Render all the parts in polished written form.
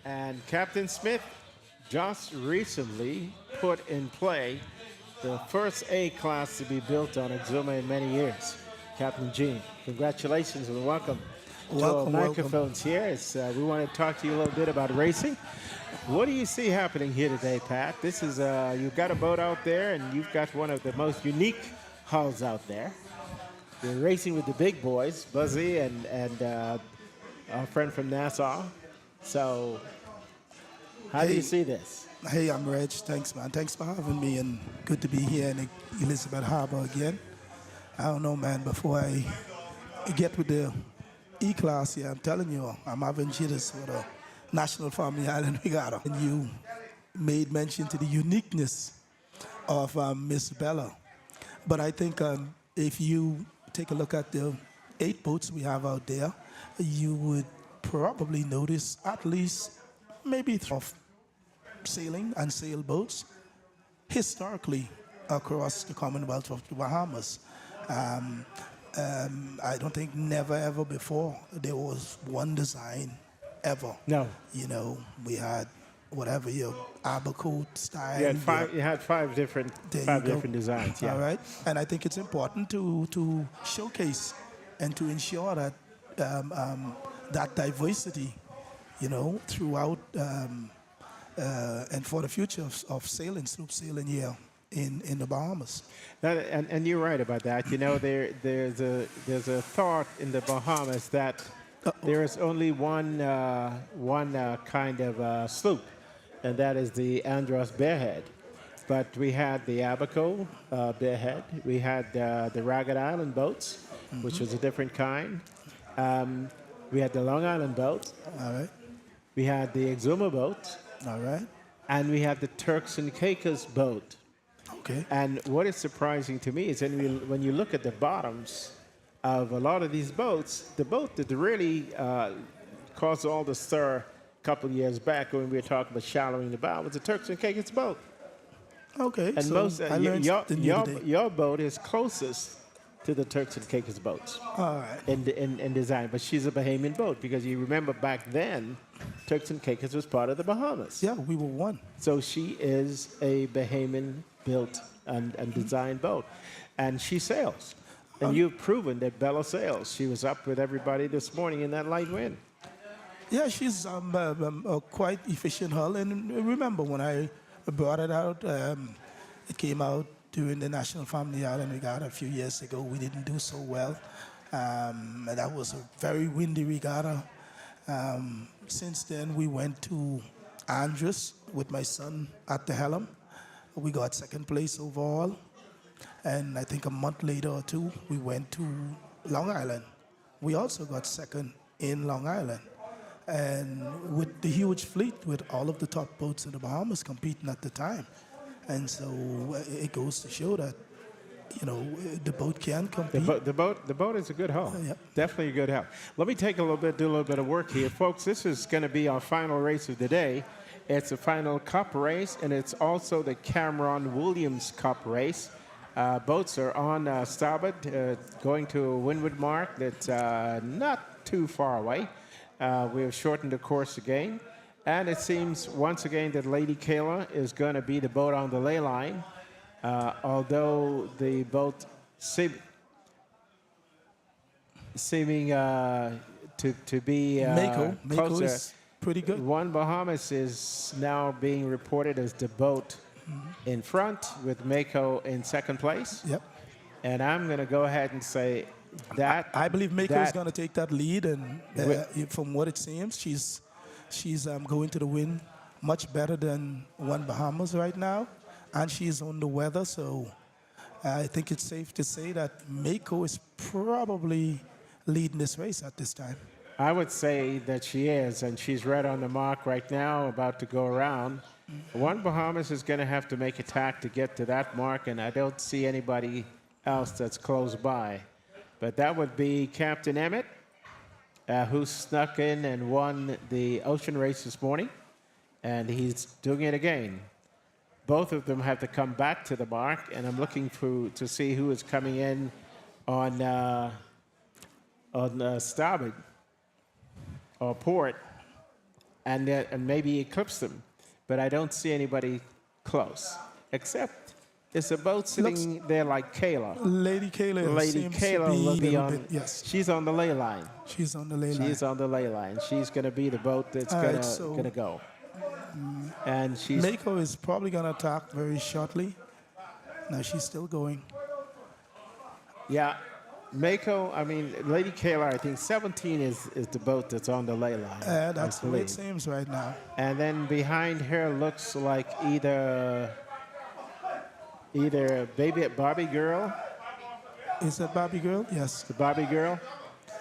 And Captain Smith just recently put in play the first A class to be built on Exuma in many years. Captain Gene, congratulations and welcome to our Welcome, welcome. microphones here. We want to talk to you a little bit about racing. What do you see happening here today, Pat? This is you've got a boat out there, and you've got one of the most unique hulls out there. You're racing with the big boys, Buzzy and our friend from Nassau. So, how do you Hey, see this? hey, I'm Reg. Thanks, man. Thanks for having me, and good to be here in Elizabeth Harbour again. I don't know, man. Before I get with the E Class here, I'm telling you, I'm having jitters with a National Family Island Regatta. And you made mention to the uniqueness of Miss Bella. But I think if you take a look at the 8 boats we have out there, you would probably notice at least maybe 3 of sailing and sailboats historically across the Commonwealth of the Bahamas. Um, I don't think never ever before there was one design ever. No. You know, we had whatever your Abercoat style. You had five. You had There five you go. different designs. Yeah. All right, and I think it's important to showcase and to ensure that that diversity, you know, throughout and for the future of sailing, sloop sailing here in the Bahamas. And you're right about that. You know, there's a thought in the Bahamas that there is only one kind of sloop, and that is the Andros Bearhead. But we had the Abaco Bearhead. We had the Ragged Island boats, which was a different kind. We had the Long Island boat. All right, We had the Exuma boat, all right, and we had the Turks and Caicos boat. okay. And what is surprising to me is when you look at the bottoms of a lot of these boats, the boat that really caused all the stir a couple of years back when we were talking about shallowing the bow was the Turks and Caicos boat. Okay, And so most I learned something new today. your boat is closest to the Turks and Caicos boats All right, in design, but she's a Bahamian boat because you remember back then, Turks and Caicos was part of the Bahamas. yeah, we were one. So she is a Bahamian built and designed boat, and she sails. And you've proven that Bella sails. She was up with everybody this morning in that light wind. Yeah, she's a quite efficient hull. And remember when I brought it out, it came out during the National Family Island Regatta a few years ago. We didn't do so well. And that was a very windy regatta. Since then, we went to Andros with my son at the helm. We got second place overall. And I think a month later or two, we went to Long Island. We also got second in Long Island. And with the huge fleet, with all of the top boats in the Bahamas competing at the time. And so it goes to show that, you know, the boat can compete. The boat is a good hull. Yep. Definitely a good hull. Let me do a little bit of work here. Folks, this is going to be our final race of the day. It's the final cup race, and it's also the Cameron Williams Cup race. Boats are on starboard, going to a windward mark that's not too far away. We have shortened the course again. And it seems once again that Lady Kayla is going to be the boat on the ley line, although the boat seeming to be Mako closer. is pretty good. One Bahamas is now being reported as the boat in front with Mako in second place. Yep. And I'm going to go ahead and say that I believe Mako is that- going to take that lead, and from what it seems, she's going to the win much better than One Bahamas right now, and she's on the weather. So I think it's safe to say that Mako is probably leading this race at this time. I would say that she is, and she's right on the mark right now, about to go around. One Bahamas is going to have to make a tack to get to that mark, and I don't see anybody else that's close by. But that would be Captain Emmett, who snuck in and won the ocean race this morning, and he's doing it again. Both of them have to come back to the mark, and I'm looking to see who is coming in on starboard or port. and maybe eclipse them. But I don't see anybody close, except it's a boat sitting there like Kayla. Lady Kayla Lady seems Kayla to will be be a on. little bit, yes. She's on the ley line. She's on the ley line. She's on the ley line. She's going to be the boat that's All going right, so- to go. And she's Mako is probably going to attack very shortly. Now she's still going. yeah. Mako, I mean, Lady Kayla, I think 17 is the boat that's on the ley line. That's I the way it believe. seems right now. And then behind her looks like either baby Barbie girl, Is that Barbie girl? Yes. the Barbie girl.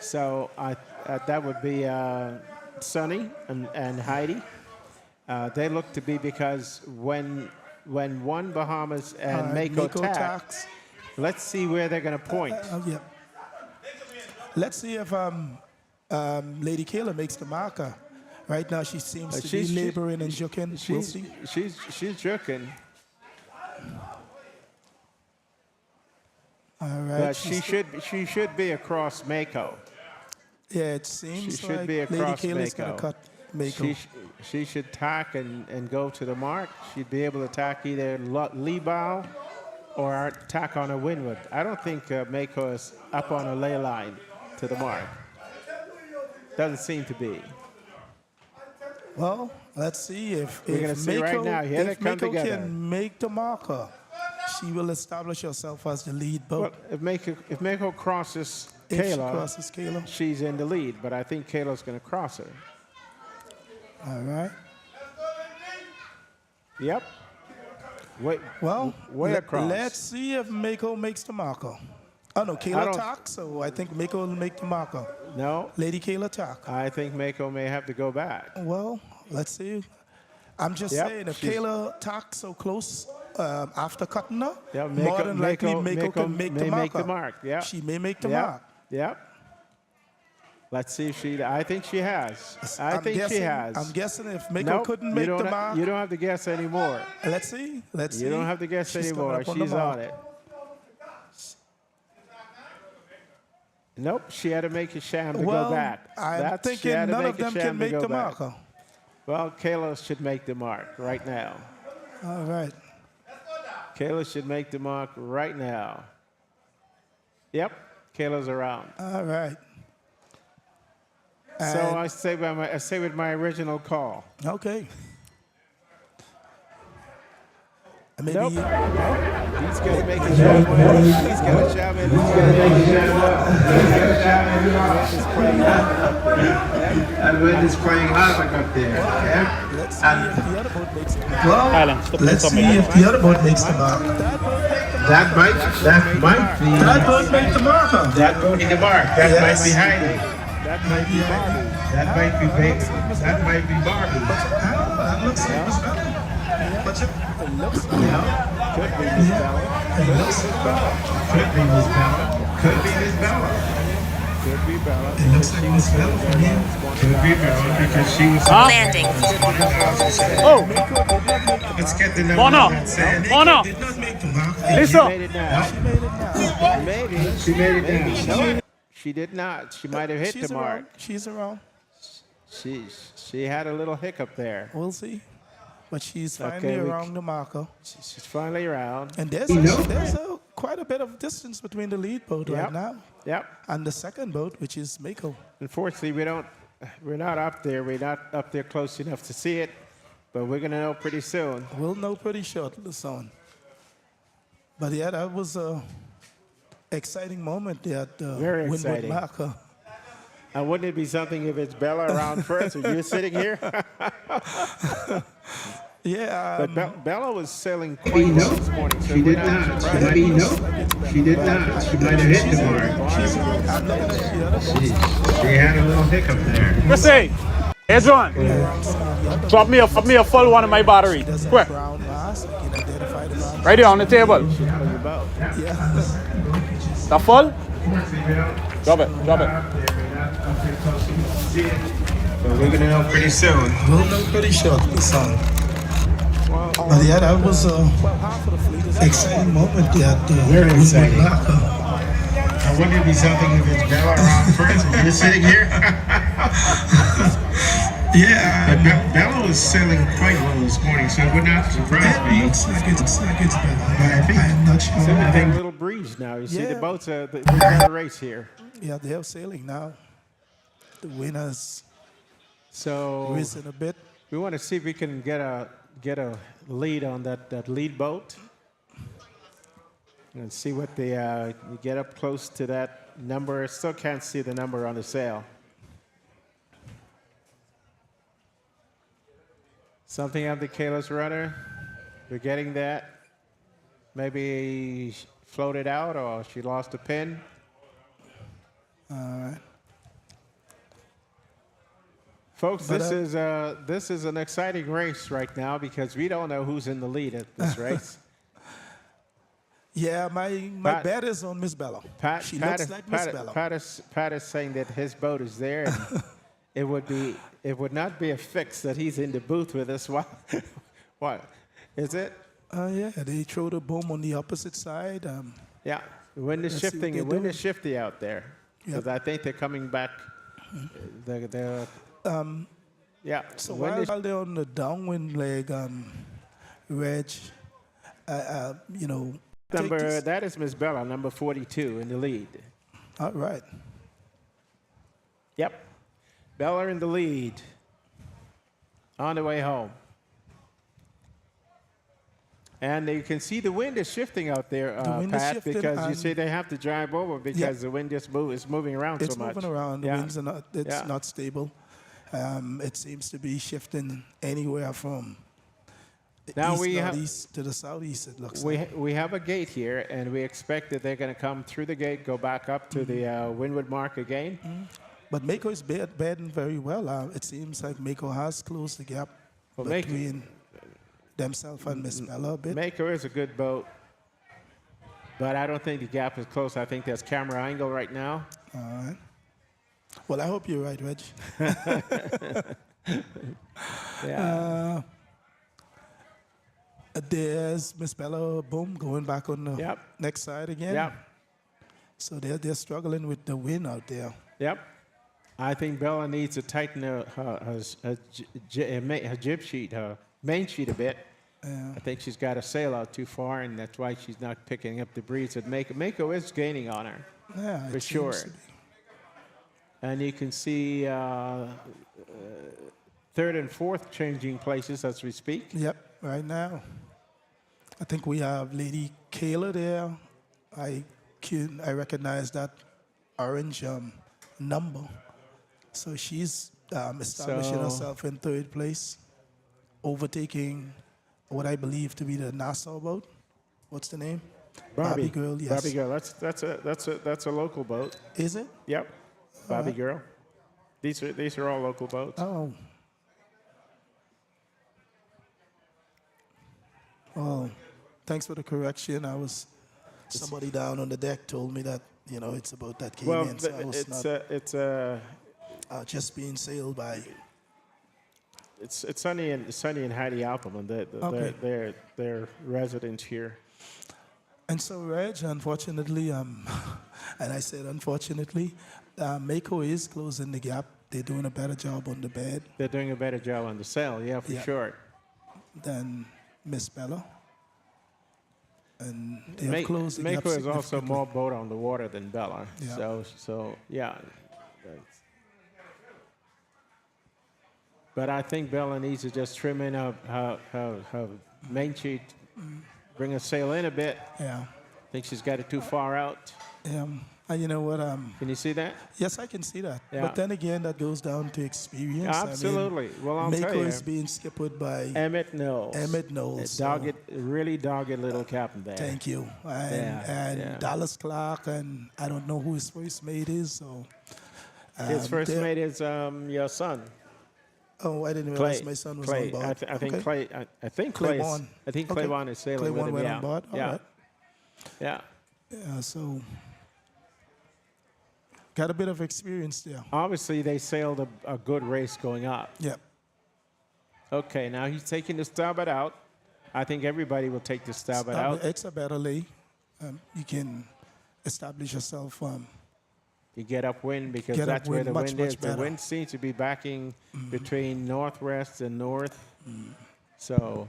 So that would be Sunny and Heidi. They look to be because when one Bahamas and All right, Mako Mako tack, attacks. let's see where they're going to point. Yeah. Let's see if Lady Kayla makes the marker. Right now she seems to be laboring and joking. We'll see. She's joking, All right. but she should be across Mako. Yeah, it seems She should like be Lady across Kayla's going Mako. to cut Mako. She should tack and go to the mark. She'd be able to tack either lee bow or tack on a windward. I don't think Mako is up on a ley line to the mark. Doesn't seem to be. Well, let's see if We're gonna see right now. Here they if come Mako together. can make the marker, she will establish herself as the lead boat. Well, if Mako crosses If she Kayla, crosses Kayla. she's in the lead, but I think Kayla's going to cross her. All right. Yep. Wait. Well, way across. let's see if Mako makes the marker. Oh, no, I Kayla don't- attacks, so I think Mako will make the marker. No, Lady Kayla attack. I think Mako may have to go back. Well, let's see. I'm just Yep, saying, if she's- Kayla attacks so close after cutting her, Yeah, more than likely Mako can make the may marker. make the mark. Yeah. She may make the Yep. mark. Yep. Let's see if she. I think she has. I I'm think guessing, she has. I'm guessing if Mako Nope, couldn't you make don't the ha- mark, You don't have to guess anymore. let's see. Let's see. You don't have to guess She's coming anymore. up on the She's mark. on it. Nope, she had to make a sham to Well, go back. I'm She thinking had to none make of a them sham can to make go the back. marker. Well, Kayla should make the mark right now. All right. Kayla should make the mark right now. Yep, Kayla's around. All right. So And- I say with my original call. Okay. Maybe Nope. He's gonna make a sham. He's gonna sham it. He's gonna make a sham. And wind is playing havoc up there. Yeah? let's see if the other boat makes the mark. Well, let's see if the other boat makes the mark. That might be. That boat make the marker. That boat make the mark. That might be Heidi. That might be Barbie. That might be Barbie. That might be Barbie. That looks like Miss Bella. What's it? Could be Miss Bella. It looks like Bella. Could be Miss Bella. Could be Miss Bella. Could be Bella. It looks like Miss Bella for me. Could be Bella because she was. Landing. Oh, Let's get the number Bono. of that sand. Bono. Did not make the mark. She Listen. made it now. Maybe. She made it down. No, she did not. She might have hit She's the around. mark. She's around. She had a little hiccup there. We'll see. But she's finally Okay, around the marker. She's finally around. And there's quite a bit of distance between the lead boat right Yep. now Yep. and the second boat, which is Mako. Unfortunately, we're not up there. We're not up there close enough to see it, but we're gonna know pretty soon. We'll know pretty shortly, son. But yeah, that was a exciting moment there at the Very Windward exciting. marker. And wouldn't it be something if it's Bella around first and you're sitting here? Yeah, But Bella was sailing quite well this morning. So She we're did not. surprised. She did not. She might have hit the mark. I'm looking at the other boat. She had a little hiccup there. Chrissy, here's one. Drop me a full one of my battery. There's a Quick. brown mask. You can identify the brown. Right there on the table. Yeah. That full? Drop it. So we're gonna know pretty soon. We'll know pretty shortly, son. But yeah, that was a exciting moment there at the Very exciting. Windward marker. I wouldn't it be something if it's Bella around first and you're sitting here? Yeah, but Bella was sailing quite well this morning, so it would not surprise me. Looks like it's better. I'm not sure. So we got a little breeze now. You see the Yeah. boats, we got a race here. Yeah, they're sailing now. The winners So risen a bit. we want to see if we can get a lead on that lead boat. And see what the, you get up close to that number. Still can't see the number on the sail. Something on the Kayla's rudder. We're getting that. Maybe floated out or she lost a pin. All right. Folks, But, this is an exciting race right now because we don't know who's in the lead at this race. Yeah, my Pat- bet is on Miss Bella. She looks like Miss Bella. Pat is saying that his boat is there. And it would not be a fix that he's in the booth with us. What is it? Yeah, they throw the boom on the opposite side. Yeah, the wind is Let's see what shifting. The they're wind doing. is shifty out there because I think they're coming back. Yeah. So the wind while they're on the downwind leg, Reg, you know, take this- that is Miss Bella, number 42 in the lead. All right. Yep. Bella in the lead on the way home. And you can see the wind is shifting out there, The wind is Pat, shifting because you and- see they have to drive over because the wind just is moving around It's so much. moving around. The Yeah. winds are not. It's not stable. It seems to be shifting anywhere from the Now east we have- northeast to the southeast. It looks like. We have a gate here, and we expect that they're going to come through the gate, go back up to the windward mark again. But Mako is batting very well. It seems like Mako has closed the gap Well, Mako- between themselves and Miss Bella a bit. Mako is a good boat, but I don't think the gap is close. I think there's camera angle right now. All right. Well, I hope you're right, Reg. Yeah. There's Miss Bella, boom, going back on the Yep. next side again. Yep. So they're struggling with the wind out there. Yep. I think Bella needs to tighten her jib sheet, her main sheet a bit. I think she's got a sail out too far, and that's why she's not picking up the breeze. But Mako is gaining on her, Yeah, it for seems sure. to be. And you can see third and fourth changing places as we speak. Yep, right now. I think we have Lady Kayla there. I recognize that orange number. So she's establishing So- herself in third place, overtaking what I believe to be the Nassau boat. What's the name? Barbie Girl, yes. Barbie Girl. That's a local boat. Is it? Yep. Barbie Girl. These are all local boats. Oh. Oh, thanks for the correction. Somebody down on the deck told me that, it's about that came Well, in. So I was it's just being sailed by. it's Sunny and Heidi Alperman. Okay. They're residents here. And so, Reg, unfortunately, and I said unfortunately, Mako is closing the gap. They're doing a better job on the bed They're doing a better job on the sail, yeah, for Yeah. sure. than Miss Bella. And they have closed the gap Mako is also significantly. more boat on the water than Bella. Yeah. So yeah. But I think Bella needs to just trim in her main sheet, bring her sail in a bit. Yeah. I think she's got it too far out. And you know what? Can you see that? Yes, I can see that. Yeah. But then again, that goes down to experience. Absolutely. Well, I'll Mako tell you. is being skippered by Emmett Knowles. Emmett Knowles, so- Really dogged little captain there. Thank you. And Dallas Clark, and I don't know who his first mate is. So His first they're- mate is your son. Oh, I didn't realize my son was Clay. on board. I think Okay. Clay. I think Claiborne. Claiborne is sailing with Claiborne him. went Yeah. on board. All yeah. right. Yeah. Yeah, so got a bit of experience there. Obviously, they sailed a good race going up. Yeah. Okay, now he's taking the starboard out. I think everybody will take the starboard out. It's a better lay. You can establish yourself You get upwind because Get that's where upwind the much, wind much is. The better. wind seems to be backing between northwest and north. So,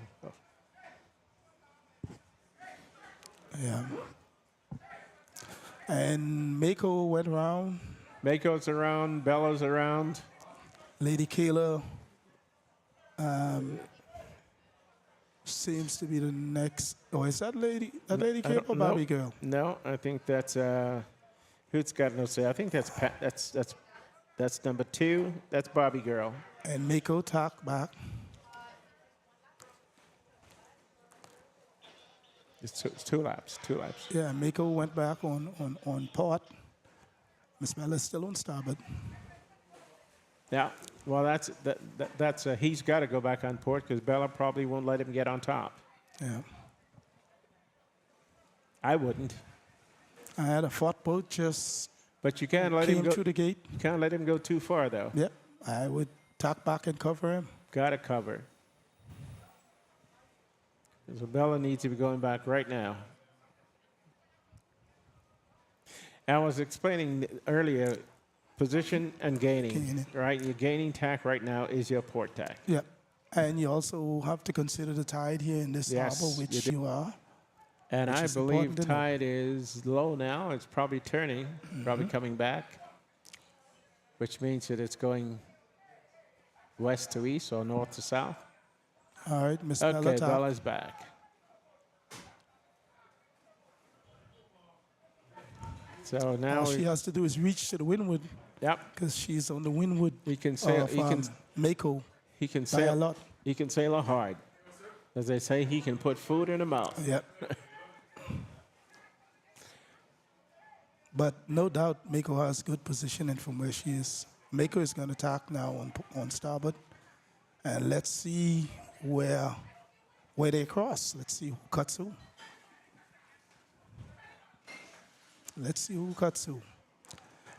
Yeah. And Mako went around. Mako's around, Bella's around. Lady Kayla seems to be the next. Oh, is that Lady I Kayla don't or know. Bobby Girl? No, I think that's who's got no say. I think that's that's number 2. That's Bobby Girl. And Mako talked back. It's two laps. Yeah, Mako went back on port. Miss Bella's still on starboard. Yeah. Well, that's he's got to go back on port because Bella probably won't let him get on top. Yeah. I wouldn't. I had a fought boat just But you can't let him came go. through the gate. You can't let him go too far though. Yep. I would talk back and cover him. Got to cover. So Bella needs to be going back right now. I was explaining earlier, position and gaining. Gaining. Right? Your gaining tack right now is your port tack. Yep. And you also have to consider the tide here in this Yes, harbor, which you do. you are. And Which I is believe important to know. tide is low now. It's probably turning, probably coming back, which means that it's going west to east or north to south. All right, Miss Bella Okay, talk. Bella's back. So now All she has to do is reach to the windward yep, because she's on the windward he can sail. of Mako He can by a sail. lot. He can sail hard. As they say, he can put food in the mouth. Yep. But no doubt Mako has good positioning from where she is. Mako is going to tack now on starboard. And let's see where they cross. Let's see who cuts who. Let's see who cuts who.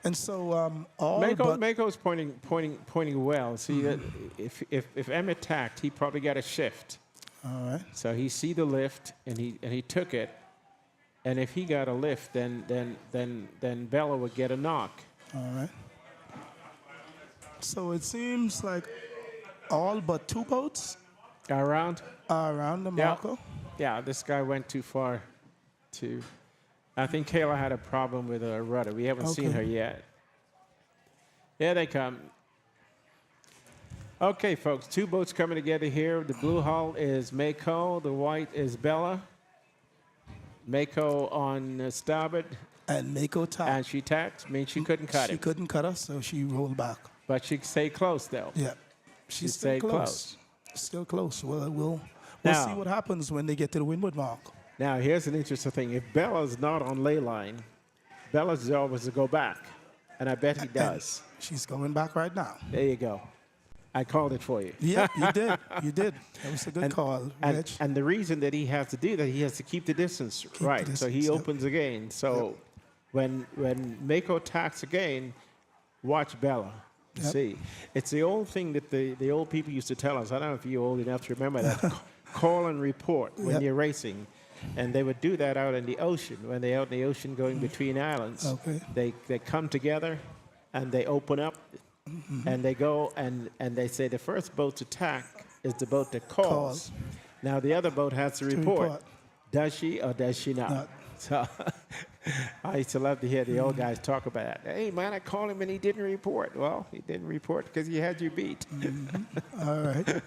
And so all but Mako's pointing well. See that if Emmett tacked, he probably got a shift. all right. So he see the lift and he took it. And if he got a lift, then Bella would get a knock. All right. So it seems like all but 2 boats Around? are around the Yeah. marker. Yeah, this guy went too far. I think Kayla had a problem with her rudder. We haven't seen Okay. her yet. Here they come. Okay, folks, 2 boats coming together here. The blue hull is Mako. The white is Bella. Mako on starboard, And Mako tacked. and she tacked. Means she couldn't cut She it. couldn't cut us, so she rolled back. But she stayed close, though. Yeah. She's She still stayed close. Still close. Well, we'll Now- see what happens when they get to the windward mark. Now, here's an interesting thing. If Bella's not on ley line, Bella's job is to go back. And I bet he does. She's going back right now. There you go. I called it for you. Yeah, you did. You did. That was a good call, Reg. And the reason that he has to do that, he has to keep the distance right. the So he distance, yep. opens again. So when Mako attacks again, watch Bella. Yep. See, it's the old thing that the old people used to tell us. I don't know if you're old enough to remember that. Call and report when Yep. you're racing. And they would do that out in the ocean. When they're out in the ocean going between islands, Okay. they come together and they open up and they go and they say the first boat to attack is the boat that calls. Calls. Now the other boat has to report. report. Does she or does she not? Not. So I used to love to hear the old guys talk about that. Hey man, I called him and he didn't report. Well, he didn't report because he had you beat. All right.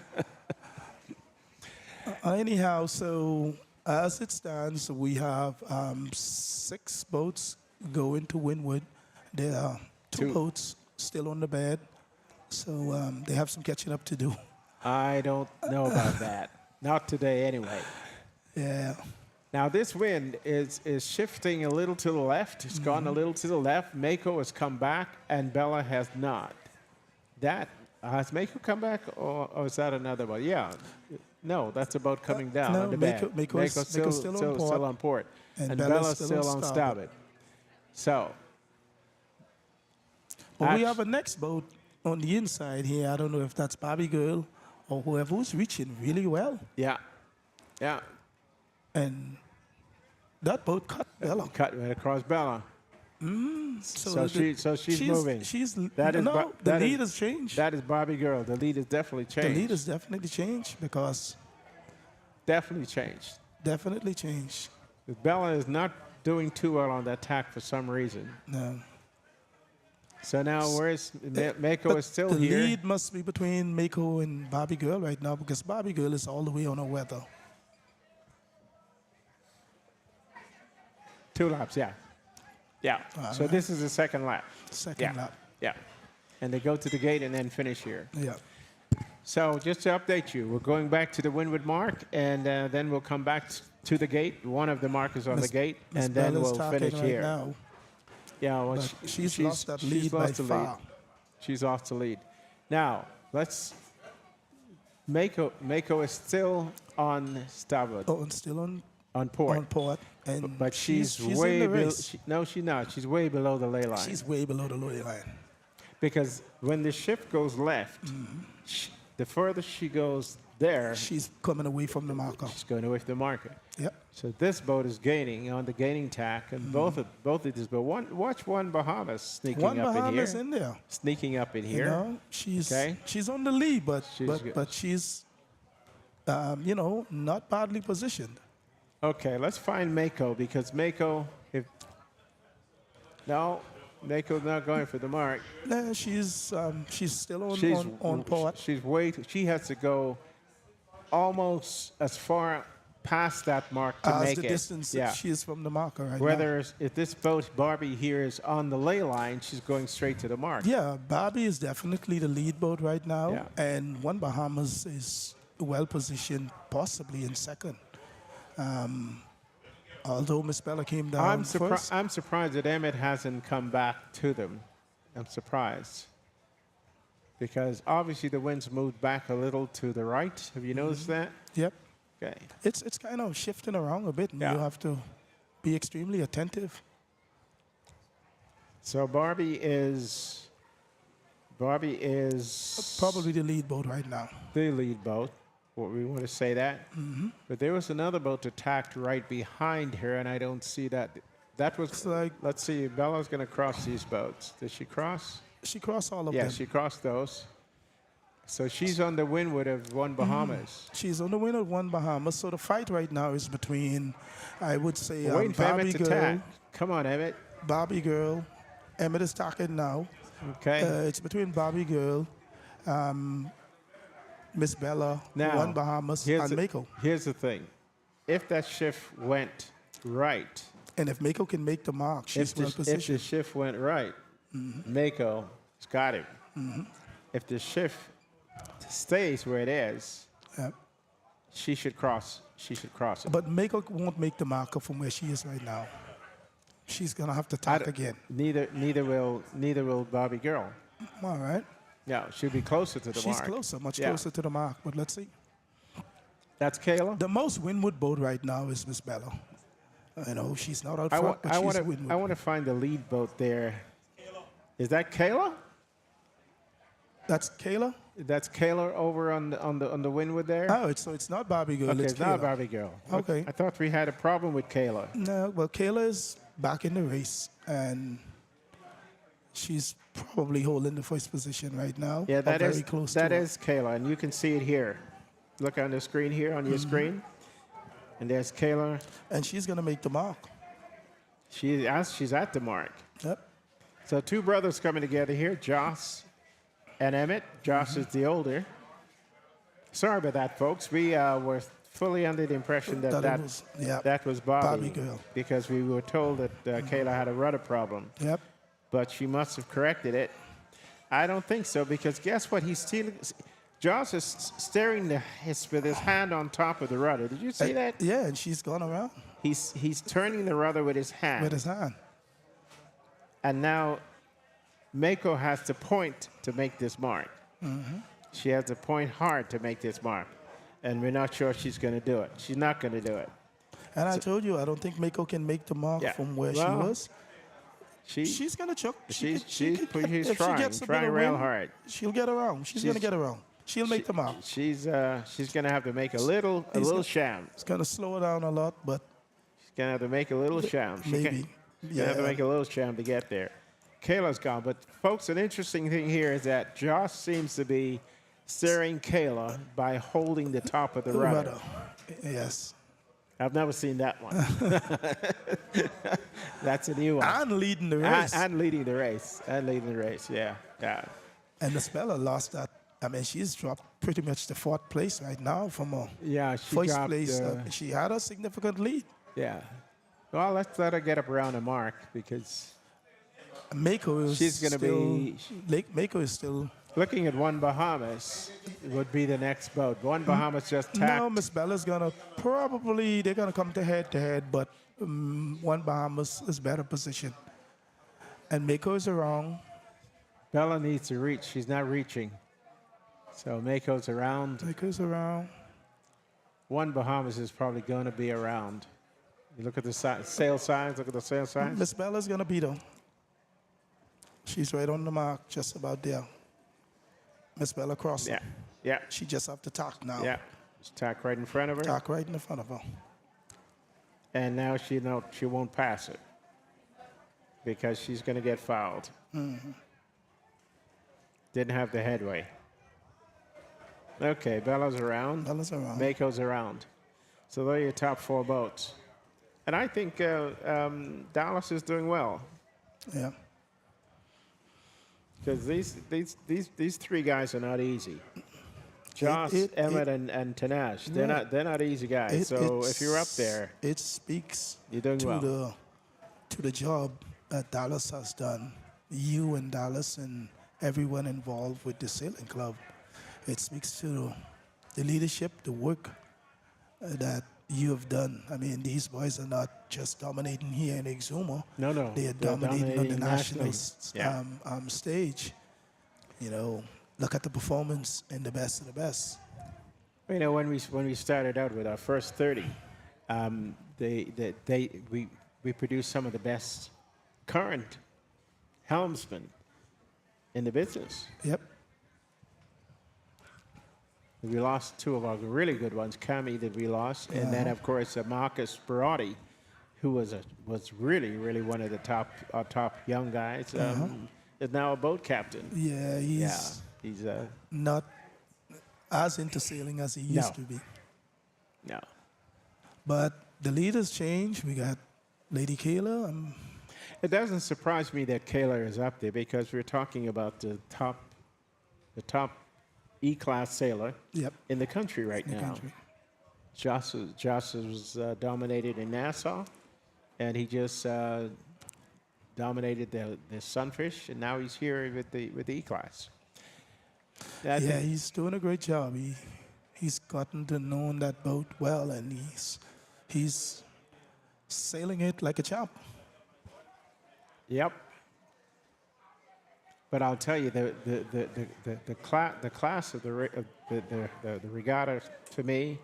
Anyhow, so as it stands, we have 6 boats going to windward. There are 2 Two. boats still on the bed, so they have some catching up to do. I don't know about that. Not today anyway. Yeah. Now this wind is shifting a little to the left. It's gone a little to the left. Mako has come back and Bella has not. That has Mako come back or is that another one? Yeah. No, that's a boat coming down no, on the Mako- bed. Mako's Mako's still on port. And, And Bella's Bella's still on starboard. So But we Actu- have a next boat on the inside here. I don't know if that's Bobby Girl or whoever who's reaching really well. yeah. And that boat cut Bella. Cut right across Bella. So she's moving. That is no, the that is- lead has changed. That is Barbie girl. The lead has definitely The changed. lead has definitely changed because Definitely changed. definitely changed. Bella is not doing too well on that tack for some reason. No. So now where's Mako But is still the here. lead must be between Mako and Barbie Girl right now because Barbie Girl is all the way on her weather. 2 laps, yeah. Yeah. So this is the second lap. Second Yeah. lap. Yeah. And they go to the gate and then finish here. Yeah. So just to update you, we're going back to the windward mark, and then we'll come back to the gate. One of the markers on the gate, Miss and then Bella's we'll talking finish right here. now, Yeah, well, but she's lost that lead by lost the lead. far. She's off the lead. Now let's. Mako is still on starboard, Oh, and still on port, port. And but she's in way the below. race. No, she's not. She's way below the ley line. She's way below the ley line. Because when the ship goes left, the further she goes there, She's coming away from the marker. she's going away from the marker. Yep. So this boat is gaining on the gaining tack, and both of these. But watch one Bahamas sneaking One up Bahamas in in here, there. sneaking up in You here. know, she's Okay. she's on the lead, but She's good. but she's not badly positioned. Okay, let's find Mako because Mako, Mako's not going for the mark. Nah, she's still on port. She has to go almost as far past that mark to As make the it. distance Yeah. she is from the marker right now. Whether if this boat Barbie here is on the ley line, she's going straight to the mark. Yeah, Barbie is definitely the lead boat right now, Yeah. and One Bahamas is well positioned, possibly in second. Although Miss Bella came down first. I'm surprised that Emmett hasn't come back to them. I'm surprised. Because obviously the wind's moved back a little to the right. Have you noticed that? Yep, Okay. it's kind of shifting around a bit, and Yeah. you have to be extremely attentive. So Barbie is Probably the lead boat right now. the lead boat. What we want to say that. But there was another boat attacked right behind her, and I don't see that. That was It's like Let's see. Bella's going to cross these boats. Did she cross? she crossed all of Yeah, them. she crossed those. So she's on the windward of One Bahamas. She's on the win of One Bahamas. So the fight right now is between, I would say, We're waiting for Barbie Emmett to Girl. attack. Come on, Emmett. Barbie Girl. Emmett is talking now. Okay. It's between Barbie Girl, Miss Bella, Now, One Bahamas, here's and Mako. Here's the thing. If that shift went right, And if Mako can make the mark, she's well if the positioned. shift went right, Mako's got him. If the shift stays where it is, Yeah. she should cross. She should cross it. But Mako won't make the marker from where she is right now. She's gonna have to I tack don't- again. Neither will Barbie Girl. All right. Yeah, she'll be closer to the She's mark. closer, much Yeah. closer to the mark. But let's see. That's Kayla. The most windward boat right now is Miss Bella. You know, she's not out front, but she's windward. I want to find the lead boat there. Is that Kayla? That's Kayla. That's Kayla over on the windward there. Oh, it's not Barbie Girl. Okay, it's it's not Kayla. Barbie Girl. Okay. I thought we had a problem with Kayla. No, well, Kayla is back in the race, and she's probably holding the first position right now. Yeah, or that very is close that to her. is Kayla, and you can see it here. Look on the screen here on your screen, and there's Kayla. And she's gonna make the mark. She's at the mark. Yep. So two brothers coming together here, Joss and Emmett. Joss is the older. Sorry about that, folks. We were fully under the impression that That it was- yeah, that was Barbie, Barbie Girl. because we were told that Kayla had a rudder problem. Yep. But she must have corrected it. I don't think so, because guess what? He's stealing. Joss is steering with his hand on top of the rudder. Did you see that? Yeah, and she's gone around He's turning the rudder with his hand. with his hand. And now Mako has to point to make this mark. She has to point hard to make this mark. And we're not sure she's going to do it. She's not going to do it. And I told you, I don't think Mako can make the mark Yeah. from where Well, she was. She's She's gonna choke. she's If she trying gets a bit trying of real wind, hard. She'll get around. She's gonna get around. She'll make the mark. She's going to have to make a little sham. It's gonna slow her down a lot, but She's going to have to make a little sham. maybe. You have to make a little jump to get there. Kayla's gone. But, folks, an interesting thing here is that Josh seems to be steering Kayla by holding the top of the rudder. Yes. I've never seen that one. That's a new one. And leading the race. And leading the race. And leading the race, yeah. And Miss Bella lost that. I mean, she's dropped pretty much the 4th place right now from a first dropped, place. She had a significant lead. Yeah. Well, let's let her get up around the mark because Mako is she's going to be... Mako is still... Looking at One Bahamas would be the next boat. One Bahamas just tacked. No, Miss Bella's going to probably... They're going to come to head, but One Bahamas is better positioned. And Mako is around. Bella needs to reach. She's not reaching. So Mako's around. Mako's around. One Bahamas is probably going to be around. You look at the sail signs. Look at the sail signs. Miss Bella's going to beat her. She's right on the mark, just about there. Miss Bella crossing. Yeah. She just have to tack now. Yeah. Just tack right in front of her. Tack right in front of her. And now she won't pass it because she's going to get fouled. Mm-hmm. Didn't have the headway. Okay, Bella's around. Bella's around. Mako's around. So they're your top 4 boats. And I think Dallas is doing well. Yeah. Because these 3 guys are not easy. Josh, Emmett, and Tanash. They're not easy guys. So if you're up there, it speaks you're doing well. To the job that Dallas has done. You and Dallas and everyone involved with the sailing club. It speaks to the leadership, the work that you have done. I mean, these boys are not just dominating here in Exuma. No. They are dominating on the national yeah. stage. You know, look at the performance in the best of the best. You know, when we started out with our first 30, we produced some of the best current helmsmen in the business. Yep. We lost 2 of our really good ones, Cami that we lost, and then of course Marcus Barotti, who was really one of the top young guys, is now a boat captain. Yeah, he's not as into sailing as he used to be. No. But the leaders change. We got Lady Kayla. It doesn't surprise me that Kayla is up there because we're talking about the top E Class sailor in the country right now. Josh was dominated in Nassau, and he just dominated the Sunfish, and now he's here with the E Class. He's doing a great job. He's gotten to know that boat well, and he's sailing it like a champ. Yep. But I'll tell you, the class of the regatta to me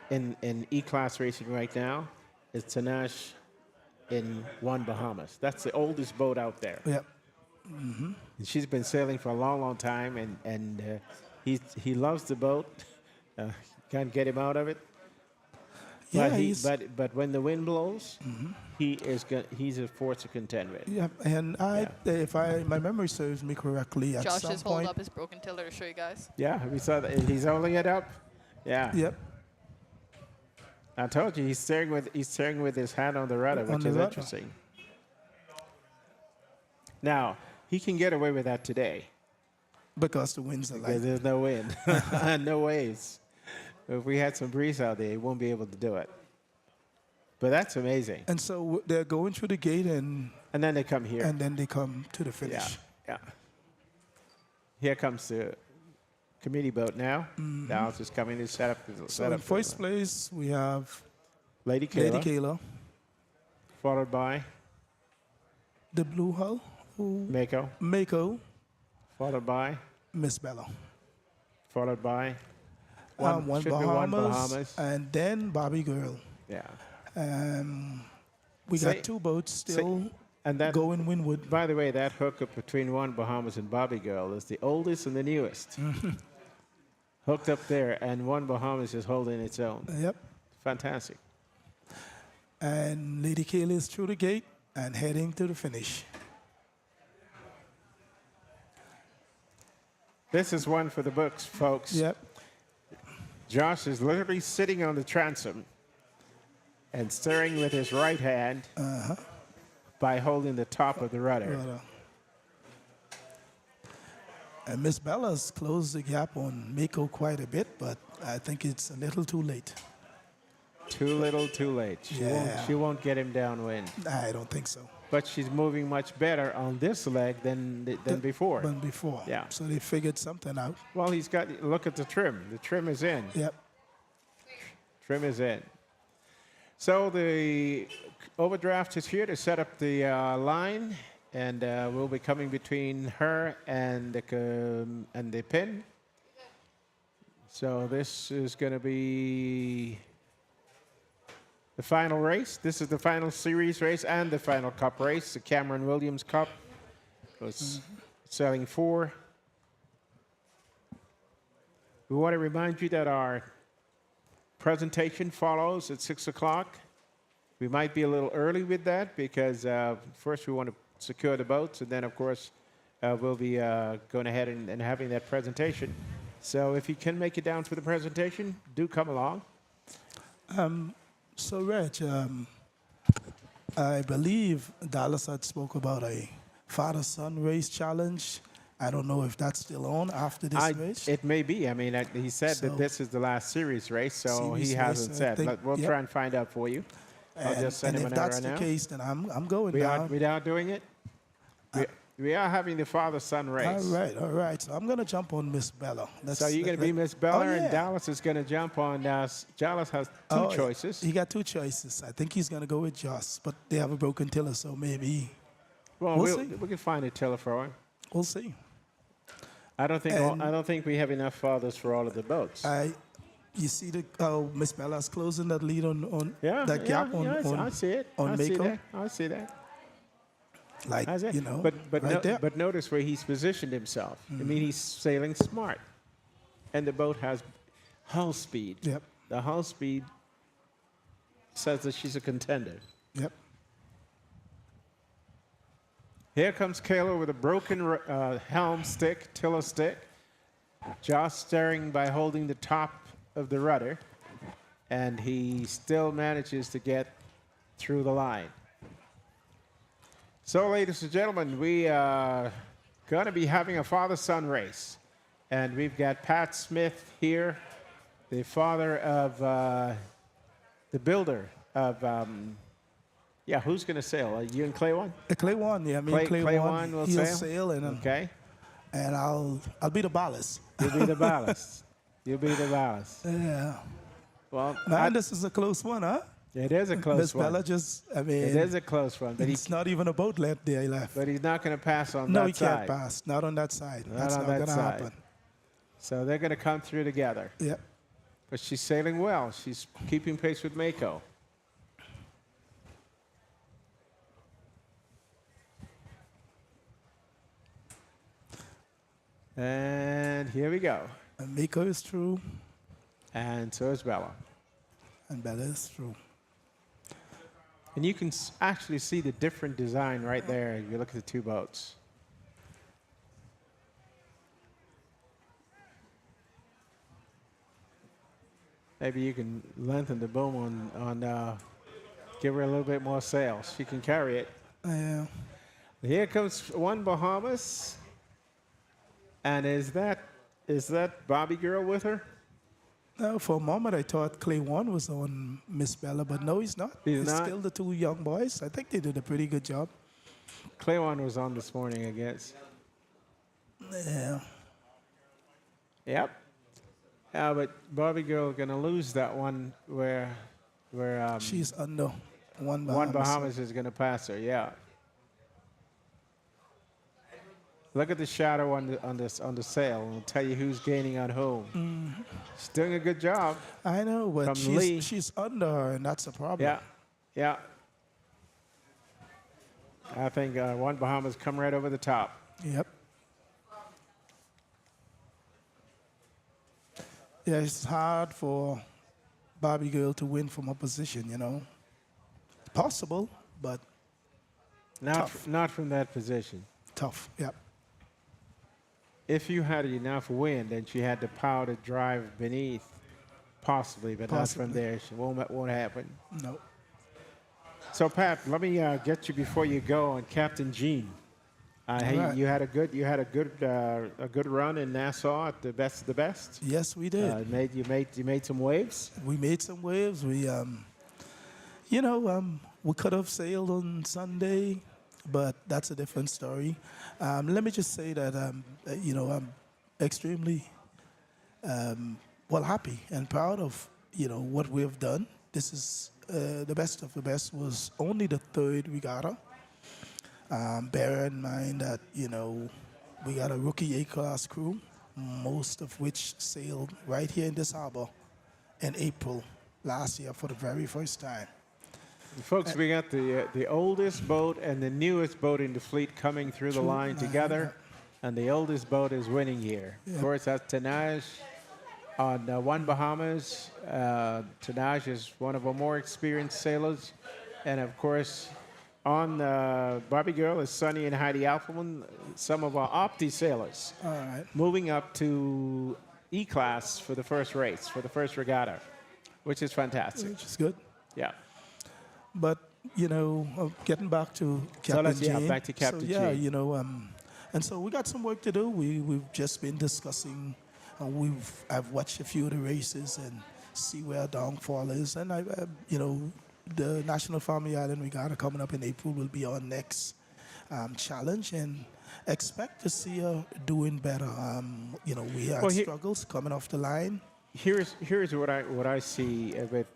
in E Class racing right now is Tanash in One Bahamas. That's the oldest boat out there. Yep. Mm-hmm. And she's been sailing for a long time, and he loves the boat. Can't get him out of it. But when the wind blows, he's a force to contend with. Yeah, and if my memory serves me correctly, at Josh some just point, hold up his broken tiller to show you guys. Yeah, we saw that. He's holding it up. Yeah. Yep. I told you he's steering with his hand on the rudder, which is interesting. Now he can get away with that today because the winds are light. Because there's no wind, no waves. If we had some breeze out there, he won't be able to do it. But that's amazing. And so they're going through the gate, and then they come here. And then they come to the finish. Yeah. Here comes the committee boat now. Dallas is coming to set up. So in first place, we have Lady Kayla. Followed by the blue hull. Mako. Followed by Miss Bella. Followed by One Bahamas, and then Bobby Girl. Yeah. We got 2 boats still going windward. By the way, that hookup between One Bahamas and Bobby Girl is the oldest and the newest. Hooked up there, and One Bahamas is holding its own. Yep. Fantastic. And Lady Kayla is through the gate. and heading to the finish. This is one for the books, folks. Yep. Josh is literally sitting on the transom and steering with his right hand by holding the top of the rudder. And Miss Bella's closed the gap on Mako quite a bit, but I think it's a little too late. Too little, too late. She won't get him downwind. I don't think so. But she's moving much better on this leg than before. Than before. Yeah. So they figured something out. Well, look at the trim. The trim is in. Yep. Trim is in. So the overdraft is here to set up the line, and we'll be coming between her and the pin. So this is going to be the final race. This is the final series race and the final cup race, the Cameron Williams Cup. Was selling 4. We want to remind you that our presentation follows at 6 o'clock. We might be a little early with that because first we want to secure the boats, and then, of course, we'll be going ahead and having that presentation. So if you can make it down for the presentation, do come along. So, Reg, I believe Dallas had spoke about a father-son race challenge. I don't know if that's still on after this race. It may be. I mean, he said that this is the last series race, so he hasn't said. We'll try and find out for you. I'll just send him an error now. And if that's the case, then I'm going down. We are doing it? We are having the father-son race. All right. So I'm going to jump on Miss Bella. So you're going to be Miss Bella, and Dallas is going to jump on. Dallas has two choices. He got 2 choices. I think he's going to go with Joss, but they have a broken tiller, so maybe. Well, we can find a tiller for him. We'll see. I don't think we have enough fathers for all of the boats. You see Miss Bella's closing that lead on that gap on I see it. On Mako. I see that. Like, you know, but notice where he's positioned himself. I mean, he's sailing smart. And the boat has hull speed. Yep. The hull speed says that she's a contender. Yep. Here comes Kayla with a broken helm stick, tiller stick. Josh steering by holding the top of the rudder. And he still manages to get through the line. So, ladies and gentlemen, we are going to be having a father-son race. And we've got Pat Smith here, the father of the builder of, who's going to sail? You and Clay One? Clay One, yeah. Clay One will sail. Okay. And I'll be the ballast. You'll be the ballast. You'll be the ballast. Yeah. Well, man, this is a close one, huh? It is a close one. Miss Bella it is a close one. But it's not even a boat left there left. But he's not going to pass on that side. No, he can't pass. Not on that side. That's not going to happen. So they're going to come through together. Yep. But she's sailing well. She's keeping pace with Mako. And here we go. And Mako is through. And so is Bella. And Bella is through. And you can actually see the different design right there if you look at the 2 boats. Maybe you can lengthen the boom on give her a little bit more sail. She can carry it. Yeah. Here comes One Bahamas. And is that Bobby girl with her? No, for a moment I thought Clay One was on Miss Bella, but no, he's not. He's not? Still the 2 young boys. I think they did a pretty good job. Clay One was on this morning, I guess. Yeah. Yep. But Bobby girl gonna lose that one where she's under One Bahamas. One Bahamas is gonna pass her. Yeah. Look at the shadow on the sail. It'll tell you who's gaining on whom. She's doing a good job. I know, but she's under her, and that's a problem. Yeah. I think One Bahamas come right over the top. Yep. Yeah, it's hard for Barbie girl to win from opposition, you know. Possible, but Tough. Not from that position. Tough. Yep. If you had enough wind and she had the power to drive beneath, possibly, but not from Possibly. there. She won't happen. No. So, Pat, let me get you before you go on Captain Gene. Hey, right. you had a good run in Nassau at the best of the best. Yes, we did. You made some waves. We made some waves. We we could have sailed on Sunday, but that's a different story. Let me just say that I'm extremely happy and proud of what we have done. This is the best of the best. Was only the third regatta. Bear in mind that we got a rookie A-class crew, most of which sailed right here in this harbor in April last year for the very first time. Folks, we got the oldest boat and the newest boat in the fleet coming through the line together, and the oldest boat is winning here. Yeah. Of course, that's Tanaj on One Bahamas. Tanaj is one of our more experienced sailors, and of course, on Barbie Girl is Sonny and Heidi Alphaman, some of our Opti sailors. All right. Moving up to E Class for the first race, for the first regatta, which is fantastic. Which is good. Yeah. But getting back to Captain Jane. Back to Captain so, yeah, Jane. And so we got some work to do. We've just been discussing. I've watched a few of the races and see where our downfall is. And the National Family Island Regatta coming up in April will be our next challenge, and expect to see her doing better. We had struggles coming off the line. Here's what I see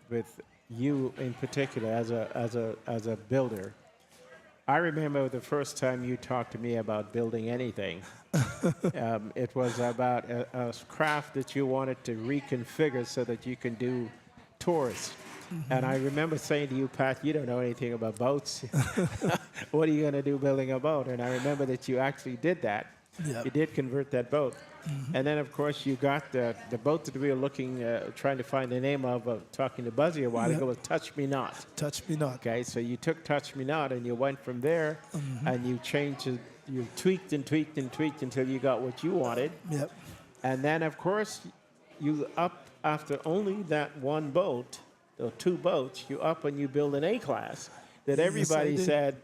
with you in particular as a builder. I remember the first time you talked to me about building anything. It was about a craft that you wanted to reconfigure so that you can do tours. Mm-hmm. And I remember saying to you, Pat, you don't know anything about boats. What are you going to do building a boat? And I remember that you actually did that. Yep. You did convert that boat. Mm-hmm. And then, of course, you got the boat that we were trying to find the name of, talking to Buzzy a while ago, was Touch Me Not. Touch Me Not. Okay, so you took Touch Me Not and you went from there, and you changed it, you tweaked and tweaked and tweaked until you got what you wanted. Yep. And then, of course, you up after only that one boat, or two boats, you up and you build an A-class that everybody said,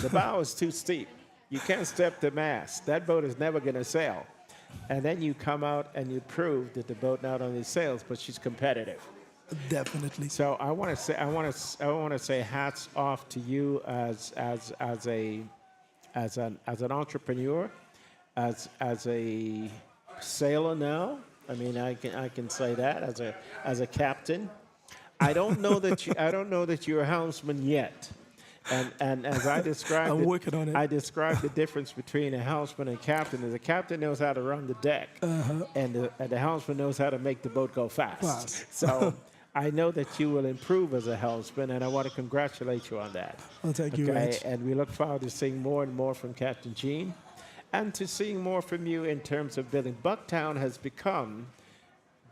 the bow is too steep. You can't step the mast. That boat is never going to sail. And then you come out and you prove that the boat not only sails, but she's competitive. Definitely. So I want to say hats off to you as an entrepreneur, as a sailor now. I mean, I can say that as a captain. I don't know that you're a helmsman yet. And as I described I'm working on it. I described the difference between a helmsman and a captain. Is the captain knows how to run the deck, and the helmsman knows how to make the boat go fast. So I know that you will improve as a helmsman, and I want to congratulate you on that. Well, thank you, Reg. And we look forward to seeing more and more from Captain Gene, and to seeing more from you in terms of building. Bucktown has become